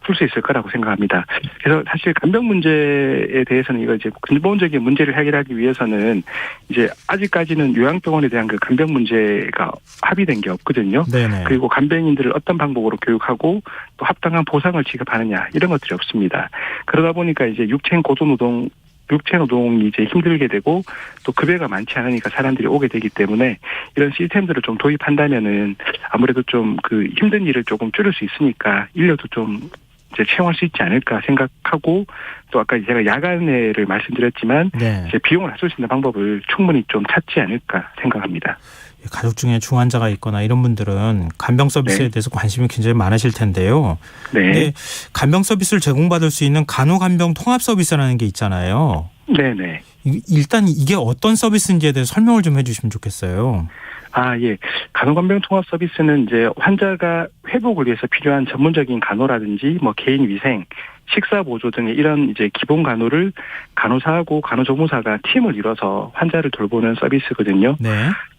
풀 수 있을 거라고 생각합니다. 그래서 사실 간병 문제에 대해서는 이거 이제 근본적인 문제를 해결하기 위해서는 이제 아직까지는 요양병원에 대한 그 간병 문제가 합의된 게 없거든요. 네네. 그리고 간병인들을 어떤 방법으로 교육하고 또 합당한 보상을 지급하느냐, 이런 것들이 없습니다. 그러다 보니까 이제 육체 노동이 이제 힘들게 되고 또 급여가 많지 않으니까 사람들이 오게 되기 때문에 이런 시스템들을 좀 도입한다면은 아무래도 좀 그 힘든 일을 조금 줄일 수 있으니까 인력도 좀 이제 채용할 수 있지 않을까 생각하고, 또 아까 제가 야간회를 말씀드렸지만 네. 이제 비용을 낮출 수 있는 방법을 충분히 좀 찾지 않을까 생각합니다. 가족 중에 중환자가 있거나 이런 분들은 간병 서비스에 네. 대해서 관심이 굉장히 많으실 텐데요. 네. 근데 간병 서비스를 제공받을 수 있는 간호간병 통합 서비스라는 게 있잖아요. 네네. 일단 이게 어떤 서비스인지에 대해서 설명을 좀 해주시면 좋겠어요. 예. 간호간병 통합 서비스는 이제 환자가 회복을 위해서 필요한 전문적인 간호라든지 뭐 개인 위생, 식사 보조 등의 이런 이제 기본 간호를 간호사하고 간호조무사가 팀을 이뤄서 환자를 돌보는 서비스거든요. 네.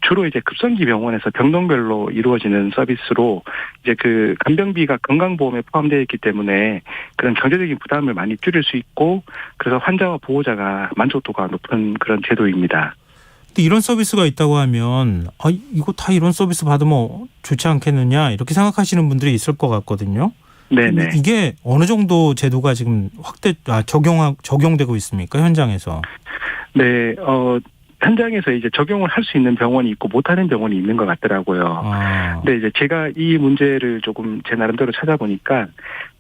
주로 이제 급성기 병원에서 병동별로 이루어지는 서비스로 이제 그 간병비가 건강보험에 포함되어 있기 때문에 그런 경제적인 부담을 많이 줄일 수 있고, 그래서 환자와 보호자가 만족도가 높은 그런 제도입니다. 근데 이런 서비스가 있다고 하면 이거 다 이런 서비스 받으면 좋지 않겠느냐 이렇게 생각하시는 분들이 있을 것 같거든요. 네네. 이게 어느 정도 제도가 지금 적용되고 있습니까, 현장에서? 네, 현장에서 이제 적용을 할 수 있는 병원이 있고 못하는 병원이 있는 것 같더라고요. 근데 이제 제가 이 문제를 조금 제 나름대로 찾아보니까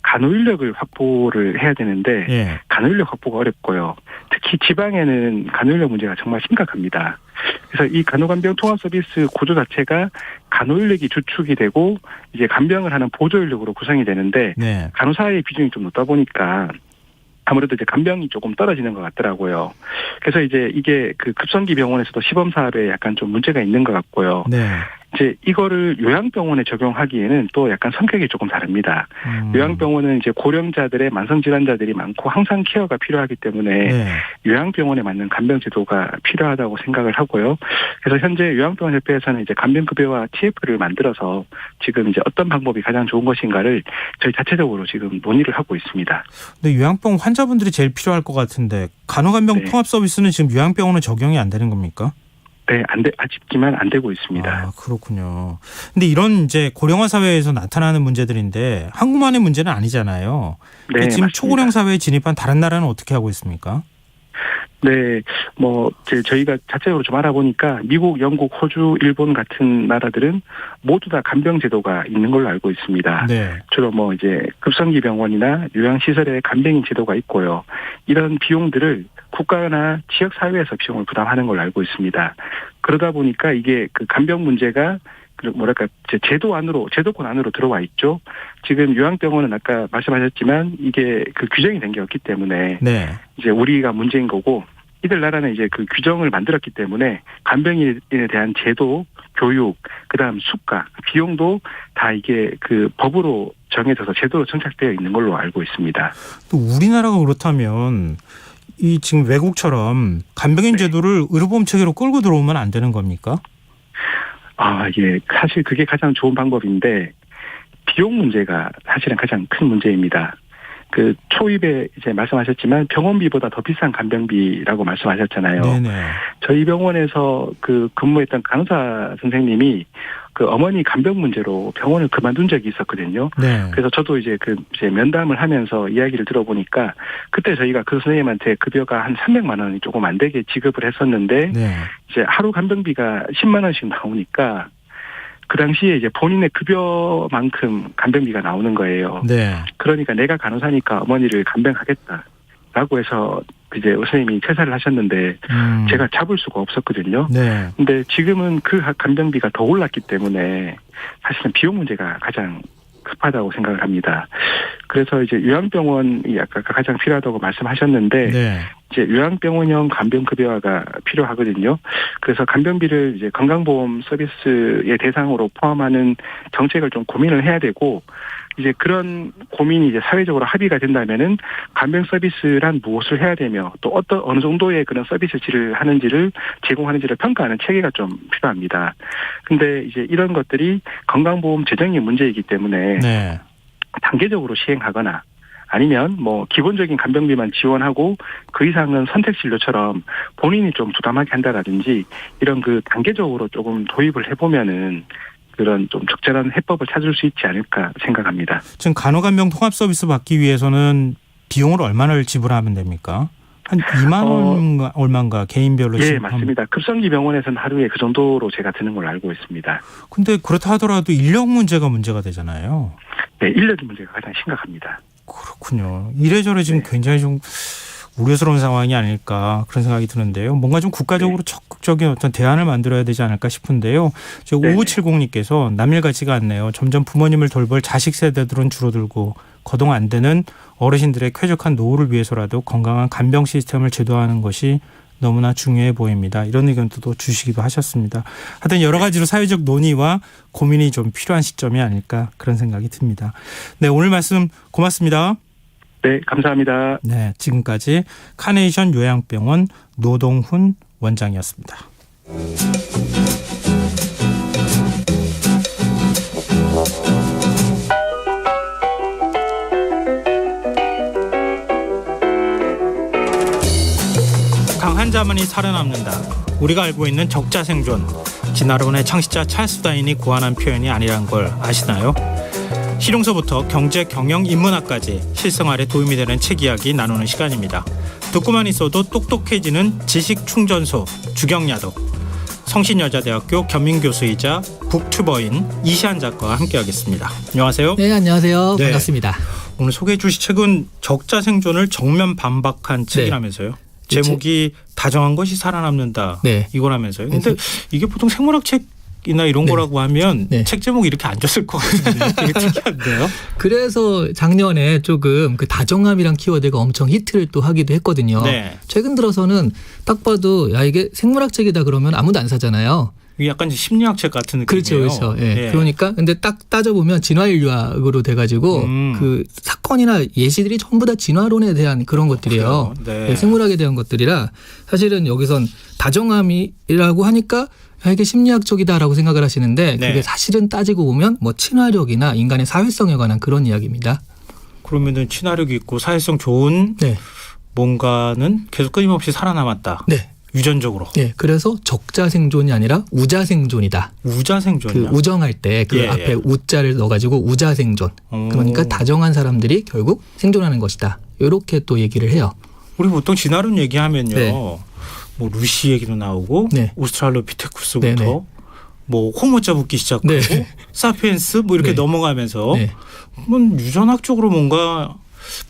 간호 인력을 확보를 해야 되는데 예. 간호 인력 확보가 어렵고요. 특히 지방에는 간호 인력 문제가 정말 심각합니다. 그래서 이 간호간병 통합 서비스 구조 자체가 간호 인력이 주축이 되고 이제 간병을 하는 보조 인력으로 구성이 되는데 네. 간호사의 비중이 좀 높다 보니까 아무래도 이제 간병이 조금 떨어지는 것 같더라고요. 그래서 이제 이게 그 급성기 병원에서도 시범 사업에 약간 좀 문제가 있는 것 같고요. 네. 이제 이거를 요양병원에 적용하기에는 또 약간 성격이 조금 다릅니다. 요양병원은 이제 고령자들의 만성 질환자들이 많고 항상 케어가 필요하기 때문에 네. 요양병원에 맞는 간병 제도가 필요하다고 생각을 하고요. 그래서 현재 요양병원 협회에서는 이제 간병급여와 TF를 만들어서 지금 이제 어떤 방법이 가장 좋은 것인가를 저희 자체적으로 지금 논의를 하고 있습니다. 근데 요양병 환자분들이 제일 필요할 것 같은데 간호간병 네. 통합 서비스는 지금 요양병원은 적용이 안 되는 겁니까? 네, 아직까지만 안 되고 있습니다. 그렇군요. 근데 이런 이제 고령화 사회에서 나타나는 문제들인데 한국만의 문제는 아니잖아요. 네, 지금 맞습니다. 초고령 사회에 진입한 다른 나라는 어떻게 하고 있습니까? 네, 저희가 자체적으로 좀 알아보니까 미국, 영국, 호주, 일본 같은 나라들은 모두 다 간병 제도가 있는 걸로 알고 있습니다. 네. 주로 급성기 병원이나 요양시설에 간병인 제도가 있고요. 이런 비용들을 국가나 지역 사회에서 비용을 부담하는 걸로 알고 있습니다. 그러다 보니까 이게 그 간병 문제가 제도권 안으로 들어와 있죠. 지금 요양병원은 아까 말씀하셨지만 이게 그 규정이 된 게 없기 때문에 네. 이제 우리가 문제인 거고, 이들 나라는 이제 그 규정을 만들었기 때문에 간병인에 대한 제도, 교육, 그다음 수가, 비용도 다 이게 그 법으로 정해져서 제도로 정착되어 있는 걸로 알고 있습니다. 또 우리나라가 그렇다면 이 지금 외국처럼 간병인 제도를 의료보험 체계로 끌고 들어오면 안 되는 겁니까? 예. 사실 그게 가장 좋은 방법인데 비용 문제가 사실은 가장 큰 문제입니다. 그 초입에 이제 말씀하셨지만 병원비보다 더 비싼 간병비라고 말씀하셨잖아요. 네네. 저희 병원에서 그 근무했던 간호사 선생님이 그 어머니 간병 문제로 병원을 그만둔 적이 있었거든요. 네. 그래서 저도 이제 이제 면담을 하면서 이야기를 들어보니까 그때 저희가 그 선생님한테 급여가 한 300만 원이 조금 안 되게 지급을 했었는데 네. 이제 하루 간병비가 10만 원씩 나오니까 그 당시에 이제 본인의 급여만큼 간병비가 나오는 거예요. 네. 그러니까 내가 간호사니까 어머니를 간병하겠다라고 해서 이제 선생님이 퇴사를 하셨는데 제가 잡을 수가 없었거든요. 네. 근데 지금은 그 간병비가 더 올랐기 때문에 사실은 비용 문제가 가장 급하다고 생각을 합니다. 그래서 이제 요양병원이 아까 가장 필요하다고 말씀하셨는데 네. 이제 요양병원형 간병급여화가 필요하거든요. 그래서 간병비를 이제 건강보험 서비스의 대상으로 포함하는 정책을 좀 고민을 해야 되고, 이제 그런 고민이 이제 사회적으로 합의가 된다면은 간병 서비스란 무엇을 해야 되며 또 어느 정도의 그런 서비스 질을 하는지를 제공하는지를 평가하는 체계가 좀 필요합니다. 근데 이제 이런 것들이 건강보험 재정의 문제이기 때문에 네. 단계적으로 시행하거나 아니면 기본적인 간병비만 지원하고 그 이상은 선택진료처럼 본인이 좀 부담하게 한다라든지 이런 그 단계적으로 조금 도입을 해보면은 그런 좀 적절한 해법을 찾을 수 있지 않을까 생각합니다. 지금 간호간병 통합 서비스 받기 위해서는 비용을 얼마나 지불하면 됩니까? 한 2만 원 얼마인가 개인별로? 예, 맞습니다. 급성기 병원에서는 하루에 그 정도로 제가 드는 걸로 알고 있습니다. 근데 그렇다 하더라도 인력 문제가 되잖아요. 네, 인력 문제가 가장 심각합니다. 그렇군요. 이래저래 지금 굉장히 좀 우려스러운 상황이 아닐까 그런 생각이 드는데요. 뭔가 좀 국가적으로 적극적인 어떤 대안을 만들어야 되지 않을까 싶은데요. 5570님께서 남일 같지가 않네요. 점점 부모님을 돌볼 자식 세대들은 줄어들고 거동 안 되는 어르신들의 쾌적한 노후를 위해서라도 건강한 간병 시스템을 제도화하는 것이 너무나 중요해 보입니다. 이런 의견도 또 주시기도 하셨습니다. 하여튼 여러 가지로 사회적 논의와 고민이 좀 필요한 시점이 아닐까 그런 생각이 듭니다. 네, 오늘 말씀 고맙습니다. 네, 감사합니다. 네, 지금까지 카네이션 요양병원 노동훈 원장이었습니다. 강한 자만이 살아남는다. 우리가 알고 있는 적자생존. 진화론의 창시자 찰스 다윈이 고안한 표현이 아니란 걸 아시나요? 실용서부터 경제, 경영, 인문학까지 실생활에 도움이 되는 책 이야기 나누는 시간입니다. 듣고만 있어도 똑똑해지는 지식충전소 주경야독. 성신여자대학교 겸임교수이자 북튜버인 이시안 작가와 함께하겠습니다. 안녕하세요. 네, 안녕하세요. 네. 반갑습니다. 오늘 소개해 주실 책은 적자생존을 정면 반박한 책이라면서요. 제목이 다정한 것이 살아남는다. 네. 이거라면서요. 근데 이게 보통 생물학 책이나 이런 거라고 하면 책 제목이 이렇게 안 줬을 것 같은데 되게 특이한데요. 그래서 작년에 조금 그 다정함이란 키워드가 엄청 히트를 또 하기도 했거든요. 네. 최근 들어서는 딱 봐도 야 이게 생물학 책이다 그러면 아무도 안 사잖아요. 이게 약간 심리학 책 같은 느낌이에요. 그렇죠. 예. 그러니까 근데 딱 따져보면 진화인류학으로 돼가지고 그 사건이나 예시들이 전부 다 진화론에 대한 그런 것들이에요. 네. 생물학에 대한 것들이라 사실은 여기선 다정함이라고 하니까 야, 이게 심리학적이다라고 생각을 하시는데 그게 사실은 따지고 보면 친화력이나 인간의 사회성에 관한 그런 이야기입니다. 그러면은 친화력이 있고 사회성 좋은 뭔가는 계속 끊임없이 살아남았다. 네. 유전적으로. 네, 그래서 적자생존이 아니라 우자생존이다. 우자생존이요? 그 우정할 때 그 앞에 우자를 넣어가지고 우자생존. 그러니까 다정한 사람들이 결국 생존하는 것이다. 이렇게 또 얘기를 해요. 우리 보통 진화론 얘기하면요. 네. 뭐 루시 얘기도 나오고 네. 오스트랄로피테쿠스부터 네. 뭐 호모자 붙기 시작하고 네. 사피엔스 뭐 이렇게 네. 넘어가면서 네. 유전학적으로 뭔가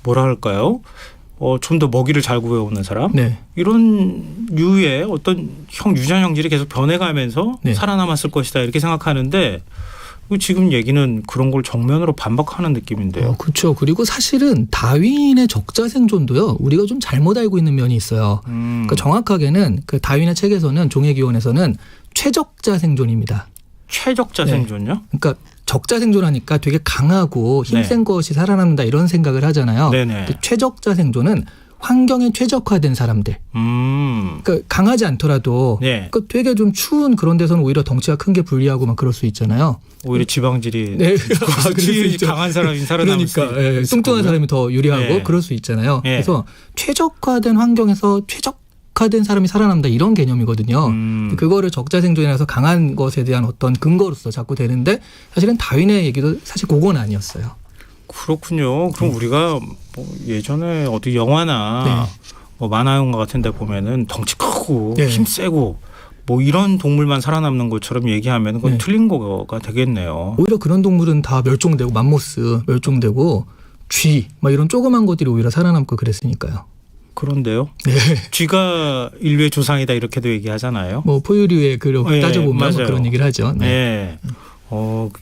뭐라 할까요? 좀 더 먹이를 잘 구해오는 사람 네. 이런 유의 어떤 유전 형질이 계속 변해가면서 네. 살아남았을 것이다 이렇게 생각하는데 지금 얘기는 그런 걸 정면으로 반박하는 느낌인데요. 그렇죠. 그리고 사실은 다윈의 적자 생존도요. 우리가 좀 잘못 알고 있는 면이 있어요. 그러니까 정확하게는 그 다윈의 책에서는 종의기원에서는 최적자 생존입니다. 최적자 네. 생존요? 그러니까 적자 생존하니까 되게 강하고 힘센 네. 것이 살아남는다 이런 생각을 하잖아요. 네네. 근데 최적자 생존은 환경에 최적화된 사람들. 그러니까 강하지 않더라도 네. 그러니까 되게 좀 추운 그런 데서는 오히려 덩치가 큰 게 불리하고 막 그럴 수 있잖아요. 오히려 지방질이 네. 수치율이 강한 사람이 살아남을 수 그러니까 예, 있을 뚱뚱한 거고요. 사람이 더 유리하고 네. 그럴 수 있잖아요. 네. 그래서 최적화된 환경에서 최적화된 사람이 살아남다 이런 개념이거든요. 그거를 적자 생존이라서 강한 것에 대한 어떤 근거로서 자꾸 되는데 사실은 다윈의 얘기도 사실 그건 아니었어요. 그렇군요. 그럼 우리가 뭐 예전에 어디 영화나 네. 뭐 만화 영화 같은 데 보면은 덩치 크고 네. 힘 세고 뭐 이런 동물만 살아남는 것처럼 얘기하면 그건 네. 틀린 거가 되겠네요. 오히려 그런 동물은 다 멸종되고 맘모스 멸종되고 쥐 막 이런 조그만 것들이 오히려 살아남고 그랬으니까요. 그런데요. 네. 쥐가 인류의 조상이다 이렇게도 얘기하잖아요. 뭐 포유류의 그로 네, 따져보면 뭐 맞아요. 그런 얘기를 하죠. 네. 네.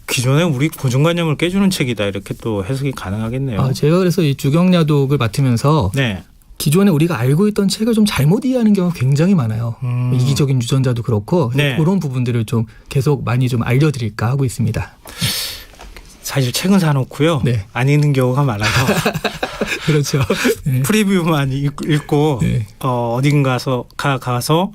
기존에 우리 고정관념을 깨주는 책이다 이렇게 또 해석이 가능하겠네요. 제가 그래서 이 주경야독을 맡으면서 네. 기존에 우리가 알고 있던 책을 좀 잘못 이해하는 경우가 굉장히 많아요. 이기적인 유전자도 그렇고 네. 그런 부분들을 좀 계속 많이 좀 알려드릴까 하고 있습니다. 사실 책은 사놓고요. 네. 안 읽는 경우가 많아서 그렇죠. 네. 프리뷰만 읽고 네. 어딘가서 가서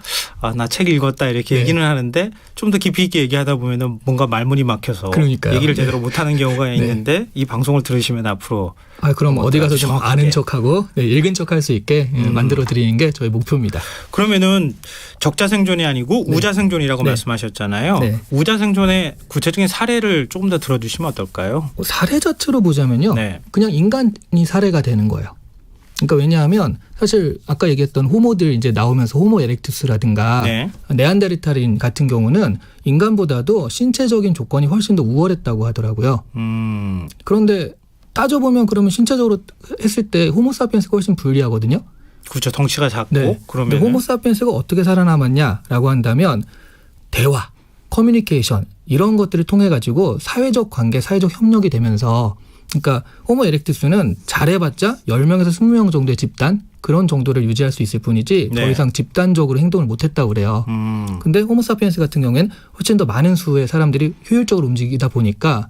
나 책 읽었다 이렇게 네. 얘기는 하는데 좀 더 깊이 있게 얘기하다 보면은 뭔가 말문이 막혀서 그러니까요. 얘기를 네. 제대로 못하는 경우가 있는데 이 방송을 들으시면 앞으로 그럼 어디 가서 좀 정확하게. 아는 척하고 읽은 척할 수 있게 만들어 드리는 게 저희 목표입니다. 그러면은 적자 생존이 아니고 네. 우자 생존이라고 네. 말씀하셨잖아요. 네. 우자 생존의 구체적인 사례를 조금 더 들어주시면 어떨까요? 사례 자체로 보자면요. 네. 그냥 인간이 사례가 되는 거예요. 그러니까 왜냐하면 사실 아까 얘기했던 호모들 이제 나오면서 호모 에렉투스라든가 네. 네안데르탈인 같은 경우는 인간보다도 신체적인 조건이 훨씬 더 우월했다고 하더라고요. 그런데 따져보면 그러면 신체적으로 했을 때 호모사피엔스가 훨씬 불리하거든요. 그렇죠. 덩치가 작고 네. 그러면 근데 호모사피엔스가 어떻게 살아남았냐라고 한다면 대화, 커뮤니케이션 이런 것들을 통해 가지고 사회적 관계, 사회적 협력이 되면서 그러니까 호모 에렉투스는 잘해봤자 10명에서 20명 정도의 집단 그런 정도를 유지할 수 있을 뿐이지 네. 더 이상 집단적으로 행동을 못했다고 그래요. 근데 호모사피엔스 같은 경우에는 훨씬 더 많은 수의 사람들이 효율적으로 움직이다 보니까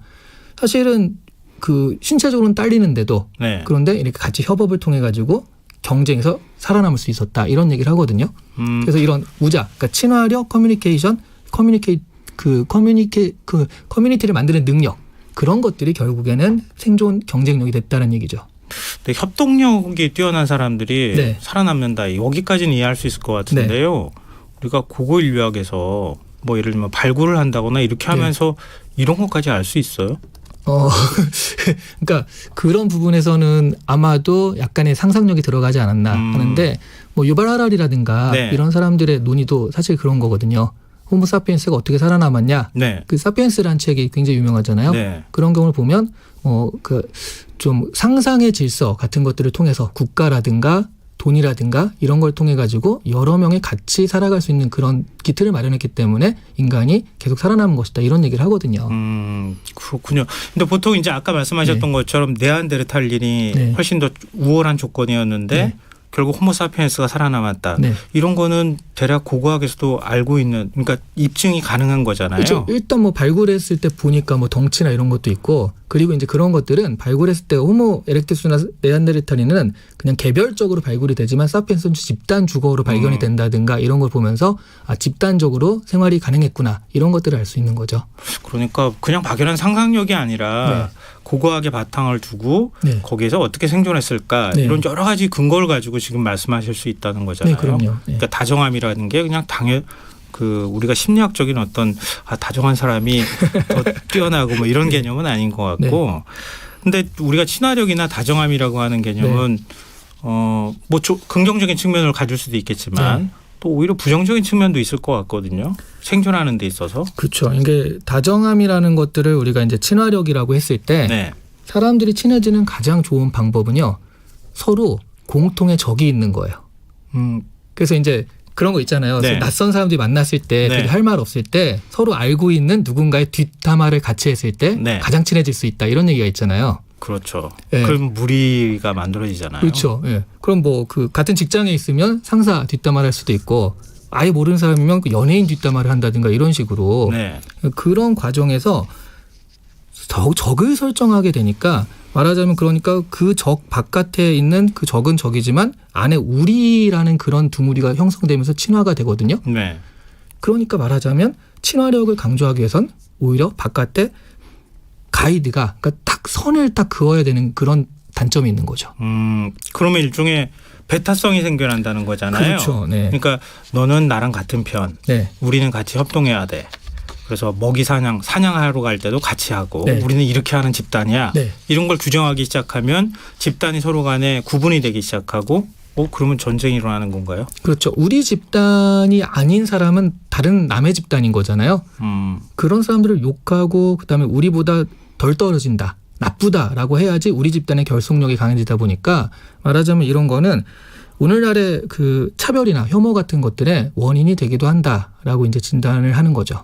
사실은 그 신체적으로는 딸리는데도 네. 그런데 이렇게 같이 협업을 통해 가지고 경쟁에서 살아남을 수 있었다 이런 얘기를 하거든요. 그래서 이런 우자, 그러니까 친화력, 커뮤니케이션, 커뮤니티를 만드는 능력 그런 것들이 결국에는 생존 경쟁력이 됐다는 얘기죠. 근데 협동력이 뛰어난 사람들이 네. 살아남는다. 여기까지는 이해할 수 있을 것 같은데요. 우리가 고고 인류학에서 뭐 예를 들면 발굴을 한다거나 이렇게 하면서 이런 것까지 알 수 있어요? 그러니까 그런 부분에서는 아마도 약간의 상상력이 들어가지 않았나 하는데 뭐 유발 하랄이라든가 네. 이런 사람들의 논의도 사실 그런 거거든요. 호모사피엔스가 어떻게 살아남았냐? 네. 그 사피엔스라는 책이 굉장히 유명하잖아요. 네. 그런 경우를 보면 그 좀 상상의 질서 같은 것들을 통해서 국가라든가 돈이라든가 이런 걸 통해 가지고 여러 명이 같이 살아갈 수 있는 그런 기틀을 마련했기 때문에 인간이 계속 살아남은 것이다 이런 얘기를 하거든요. 그렇군요. 근데 보통 이제 아까 말씀하셨던 것처럼 네안데르탈린이 네. 훨씬 더 우월한 조건이었는데 네. 결국 호모사피엔스가 살아남았다. 네. 이런 거는 대략 고고학에서도 알고 있는 그러니까 입증이 가능한 거잖아요. 그렇죠. 일단 뭐 발굴했을 때 보니까 뭐 덩치나 이런 것도 있고 그리고 이제 그런 것들은 발굴했을 때 호모 에렉투스나 네안데르탈린은 그냥 개별적으로 발굴이 되지만 사피엔스는 집단 주거로 발견이 된다든가 이런 걸 보면서 집단적으로 생활이 가능했구나 이런 것들을 알 수 있는 거죠. 그러니까 그냥 막연한 상상력이 아니라 네. 고고학의 바탕을 두고 네. 거기에서 어떻게 생존했을까 네. 이런 여러 가지 근거를 가지고 지금 말씀하실 수 있다는 거잖아요. 네, 그럼요. 네. 그러니까 다정함이라는 게 그냥 우리가 심리학적인 어떤 다정한 사람이 더 뛰어나고 뭐 이런 개념은 아닌 것 같고, 근데 우리가 친화력이나 다정함이라고 하는 개념은 긍정적인 측면을 가질 수도 있겠지만 또 오히려 부정적인 측면도 있을 것 같거든요. 생존하는 데 있어서. 그렇죠. 이게 다정함이라는 것들을 우리가 이제 친화력이라고 했을 때 네. 사람들이 친해지는 가장 좋은 방법은요. 서로 공통의 적이 있는 거예요. 그래서 이제 그런 거 있잖아요. 네. 낯선 사람들이 만났을 때 네. 되게 할 말 없을 때 서로 알고 있는 누군가의 뒷담화를 같이 했을 때 네. 가장 친해질 수 있다. 이런 얘기가 있잖아요. 그렇죠. 네. 그럼 무리가 만들어지잖아요. 그렇죠. 예. 그럼 뭐 그 같은 직장에 있으면 상사 뒷담화를 할 수도 있고 아예 모르는 사람이면 그 연예인 뒷담화를 한다든가 이런 식으로 네. 그런 과정에서 적을 설정하게 되니까 말하자면 그러니까 그 적 바깥에 있는 그 적은 적이지만 안에 우리라는 그런 두무리가 형성되면서 친화가 되거든요. 네. 그러니까 말하자면 친화력을 강조하기 위해선 오히려 바깥에 가이드가 그러니까 딱 선을 딱 그어야 되는 그런 단점이 있는 거죠. 그러면 일종의 배타성이 생겨난다는 거잖아요. 그렇죠. 네. 그러니까 너는 나랑 같은 편, 네. 우리는 같이 협동해야 돼. 그래서 먹이 사냥하러 갈 때도 같이 하고 네. 우리는 이렇게 하는 집단이야. 네. 이런 걸 규정하기 시작하면 집단이 서로 간에 구분이 되기 시작하고 그러면 전쟁이 일어나는 건가요? 그렇죠. 우리 집단이 아닌 사람은 다른 남의 집단인 거잖아요. 그런 사람들을 욕하고 그다음에 우리보다 덜 떨어진다. 나쁘다라고 해야지 우리 집단의 결속력이 강해지다 보니까 말하자면 이런 거는 오늘날의 그 차별이나 혐오 같은 것들의 원인이 되기도 한다라고 이제 진단을 하는 거죠.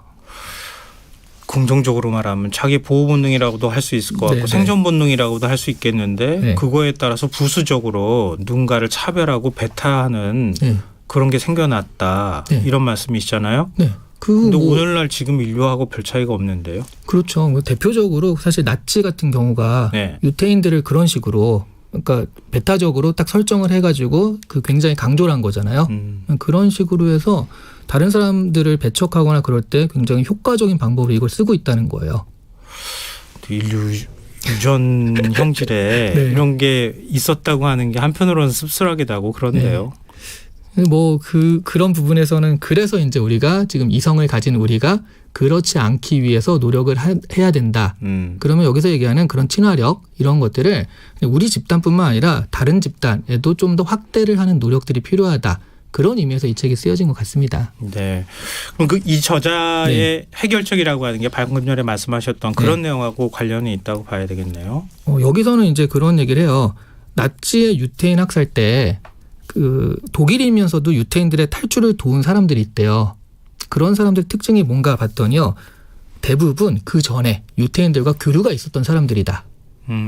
긍정적으로 말하면 자기 보호 본능이라고도 할 수 있을 것 같고 네, 생존 본능이라고도 할 수 있겠는데 네. 그거에 따라서 부수적으로 누군가를 차별하고 배타하는 네. 그런 게 생겨났다. 네. 이런 말씀이시잖아요. 네. 근데 오늘날 지금 인류하고 별 차이가 없는데요. 그렇죠. 대표적으로 사실 나치 같은 경우가 네. 유태인들을 그런 식으로 그러니까 배타적으로 딱 설정을 해가지고 그 굉장히 강조를 한 거잖아요. 그런 식으로 해서 다른 사람들을 배척하거나 그럴 때 굉장히 효과적인 방법으로 이걸 쓰고 있다는 거예요. 인류 유전 형질에 네. 이런 게 있었다고 하는 게 한편으로는 씁쓸하기도 하고 그런데요. 뭐 그런 부분에서는 그래서 이제 우리가 지금 이성을 가진 우리가 그렇지 않기 위해서 노력을 해야 된다. 그러면 여기서 얘기하는 그런 친화력 이런 것들을 우리 집단뿐만 아니라 다른 집단에도 좀 더 확대를 하는 노력들이 필요하다. 그런 의미에서 이 책이 쓰여진 것 같습니다. 네. 그럼 이 저자의 네. 해결책이라고 하는 게 방금 전에 말씀하셨던 그런 내용하고 관련이 있다고 봐야 되겠네요. 여기서는 이제 그런 얘기를 해요. 나치의 유태인 학살 때 그 독일이면서도 유태인들의 탈출을 도운 사람들이 있대요. 그런 사람들 특징이 뭔가 봤더니요. 대부분 그 전에 유태인들과 교류가 있었던 사람들이다.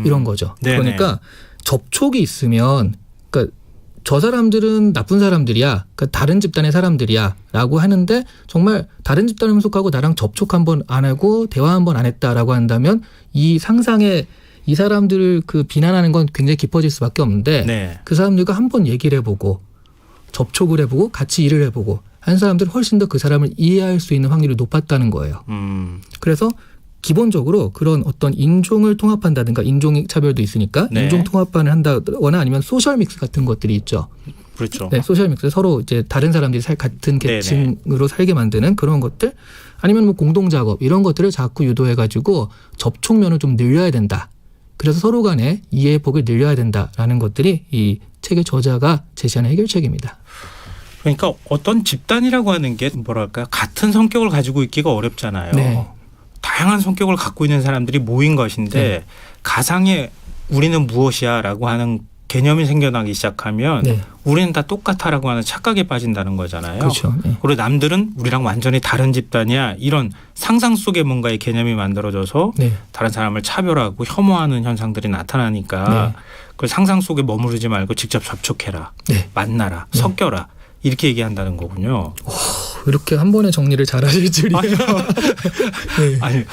이런 거죠. 네네. 그러니까 접촉이 있으면 그러니까 저 사람들은 나쁜 사람들이야. 그러니까 다른 집단의 사람들이야. 라고 하는데 정말 다른 집단에 속하고 나랑 접촉 한 번 안 하고 대화 한 번 안 했다라고 한다면 이 상상에 이 사람들을 그 비난하는 건 굉장히 깊어질 수밖에 없는데 네. 그 사람들과 한 번 얘기를 해보고 접촉을 해보고 같이 일을 해보고 한 사람들은 훨씬 더 그 사람을 이해할 수 있는 확률이 높았다는 거예요. 그래서 기본적으로 그런 어떤 인종을 통합한다든가 인종 차별도 있으니까 네. 인종 통합반을 한다거나 아니면 소셜 믹스 같은 것들이 있죠. 그렇죠. 네, 소셜 믹스 서로 이제 다른 사람들이 같은 계층으로 살게 만드는 그런 것들 아니면 뭐 공동 작업 이런 것들을 자꾸 유도해 가지고 접촉면을 좀 늘려야 된다. 그래서 서로 간의 이해의 폭을 늘려야 된다라는 것들이 이 책의 저자가 제시하는 해결책입니다. 그러니까 어떤 집단이라고 하는 게 뭐랄까요? 같은 성격을 가지고 있기가 어렵잖아요. 네. 다양한 성격을 갖고 있는 사람들이 모인 것인데 네. 가상의 우리는 무엇이야라고 하는 개념이 생겨나기 시작하면 네. 우리는 다 똑같아라고 하는 착각에 빠진다는 거잖아요. 그렇죠. 네. 그리고 남들은 우리랑 완전히 다른 집단이야 이런 상상 속에 뭔가의 개념이 만들어져서 네. 다른 사람을 차별하고 혐오하는 현상들이 나타나니까 네. 그 상상 속에 머무르지 말고 직접 접촉해라, 네. 만나라, 네. 섞여라 이렇게 얘기한다는 거군요. 이렇게 한 번에 정리를 잘하실 줄이야. 아니요. 네. 아니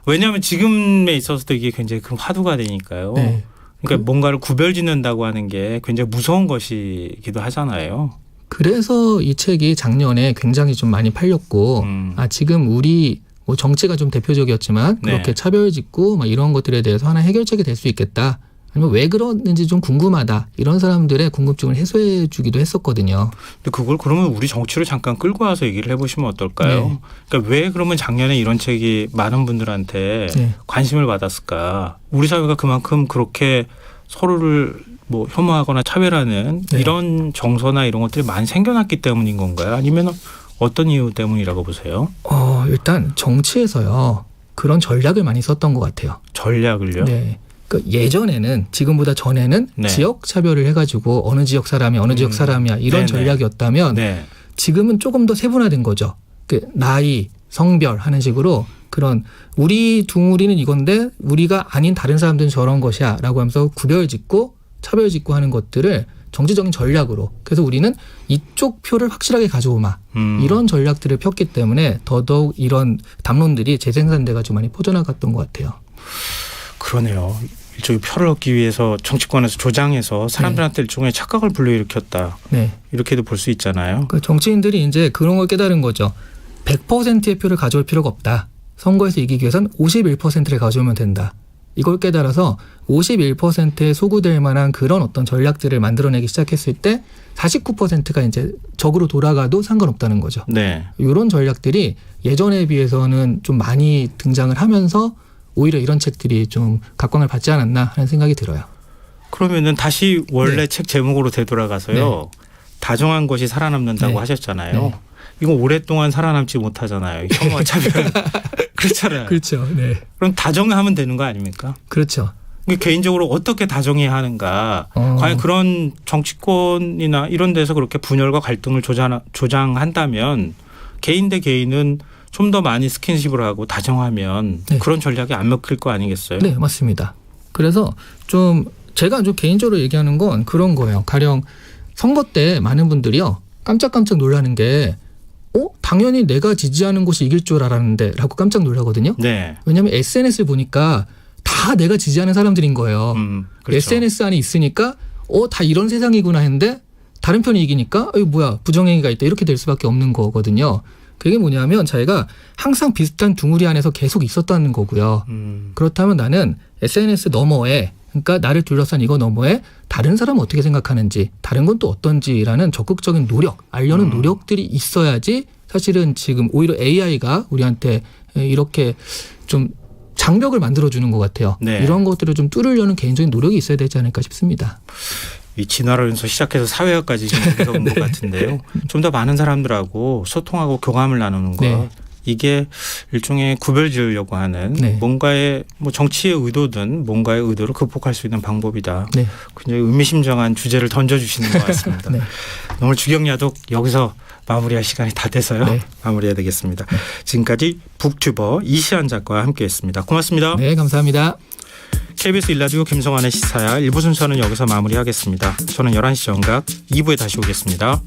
왜냐하면 지금에 있어서도 이게 굉장히 큰 화두가 되니까요. 네. 그러니까 뭔가를 구별짓는다고 하는 게 굉장히 무서운 것이기도 하잖아요. 그래서 이 책이 작년에 굉장히 좀 많이 팔렸고 지금 우리 뭐 정치가 좀 대표적이었지만 네. 그렇게 차별짓고 막 이런 것들에 대해서 하나의 해결책이 될 수 있겠다. 아니면 왜 그러는지 좀 궁금하다. 이런 사람들의 궁금증을 해소해 주기도 했었거든요. 근데 그걸 그러면 우리 정치로 잠깐 끌고 와서 얘기를 해보시면 어떨까요? 네. 그러니까 왜 그러면 작년에 이런 책이 많은 분들한테 네. 관심을 받았을까? 우리 사회가 그만큼 그렇게 서로를 뭐 혐오하거나 차별하는 네. 이런 정서나 이런 것들이 많이 생겨났기 때문인 건가요? 아니면 어떤 이유 때문이라고 보세요? 일단 정치에서요. 그런 전략을 많이 썼던 것 같아요. 전략을요? 네. 그 예전에는 지금보다 전에는 네. 지역 차별을 해가지고 어느 지역 사람이 어느 지역 사람이야 이런 네네. 전략이었다면 네. 지금은 조금 더 세분화된 거죠. 그 나이, 성별 하는 식으로 그런 우리 둥우리는 이건데 우리가 아닌 다른 사람들은 저런 것이야라고 하면서 구별짓고 차별짓고 하는 것들을 정치적인 전략으로 그래서 우리는 이쪽 표를 확실하게 가져오마 이런 전략들을 폈기 때문에 더더욱 이런 담론들이 재생산돼가지고 많이 퍼져나갔던 것 같아요. 그러네요. 일종의 표를 얻기 위해서 정치권에서 조장해서 사람들한테 일종의 착각을 불러일으켰다. 네. 이렇게도 볼 수 있잖아요. 그 정치인들이 이제 그런 걸 깨달은 거죠. 100%의 표를 가져올 필요가 없다. 선거에서 이기기 위해선 51%를 가져오면 된다. 이걸 깨달아서 51%에 소구될 만한 그런 어떤 전략들을 만들어내기 시작했을 때 49%가 이제 적으로 돌아가도 상관없다는 거죠. 네. 이런 전략들이 예전에 비해서는 좀 많이 등장을 하면서 오히려 이런 책들이 좀 각광을 받지 않았나 하는 생각이 들어요. 그러면은 다시 원래 네. 책 제목으로 되돌아가서요. 다정한 것이 살아남는다고 네. 하셨잖아요. 네. 이거 오랫동안 살아남지 못하잖아요. 혐오와 차별. 그렇잖아요. 그렇죠. 네. 그럼 다정하면 되는 거 아닙니까? 그렇죠. 개인적으로 어떻게 다정해야 하는가. 과연 그런 정치권이나 이런 데서 그렇게 분열과 갈등을 조장한다면 개인 대 개인은 좀 더 많이 스킨십을 하고 다정하면 네. 그런 전략이 안 먹힐 거 아니겠어요? 네, 맞습니다. 그래서 좀 제가 좀 개인적으로 얘기하는 건 그런 거예요. 가령 선거 때 많은 분들이요. 깜짝깜짝 놀라는 게 당연히 내가 지지하는 곳이 이길 줄 알았는데 라고 깜짝 놀라거든요. 네. 왜냐하면 SNS를 보니까 다 내가 지지하는 사람들인 거예요. 그렇죠. SNS 안에 있으니까 다 이런 세상이구나 했는데 다른 편이 이기니까 뭐야 부정행위가 있다 이렇게 될 수밖에 없는 거거든요. 그게 뭐냐면 자기가 항상 비슷한 둥우리 안에서 계속 있었다는 거고요. 그렇다면 나는 SNS 너머에 그러니까 나를 둘러싼 이거 너머에 다른 사람은 어떻게 생각하는지 다른 건 또 어떤지라는 적극적인 노력 알려는 노력들이 있어야지 사실은 지금 오히려 AI가 우리한테 이렇게 좀 장벽을 만들어주는 것 같아요. 네. 이런 것들을 좀 뚫으려는 개인적인 노력이 있어야 되지 않을까 싶습니다. 이 진화론에서 시작해서 사회학까지 지금 여기서 온 것 같은데요. 좀 더 많은 사람들하고 소통하고 교감을 나누는 것. 네. 이게 일종의 구별 지으려고 하는 네. 뭔가의 뭐 정치의 의도든 뭔가의 의도를 극복할 수 있는 방법이다. 네. 굉장히 의미심장한 주제를 던져주시는 것 같습니다. 네. 오늘 주경야독 여기서 마무리할 시간이 다 돼서요. 네. 마무리해야 되겠습니다. 지금까지 북튜버 이시안 작가와 함께했습니다. 고맙습니다. 네, 감사합니다. KBS 1라디오 김성환의 시사야 1부 순서는 여기서 마무리하겠습니다. 저는 11시 정각 2부에 다시 오겠습니다.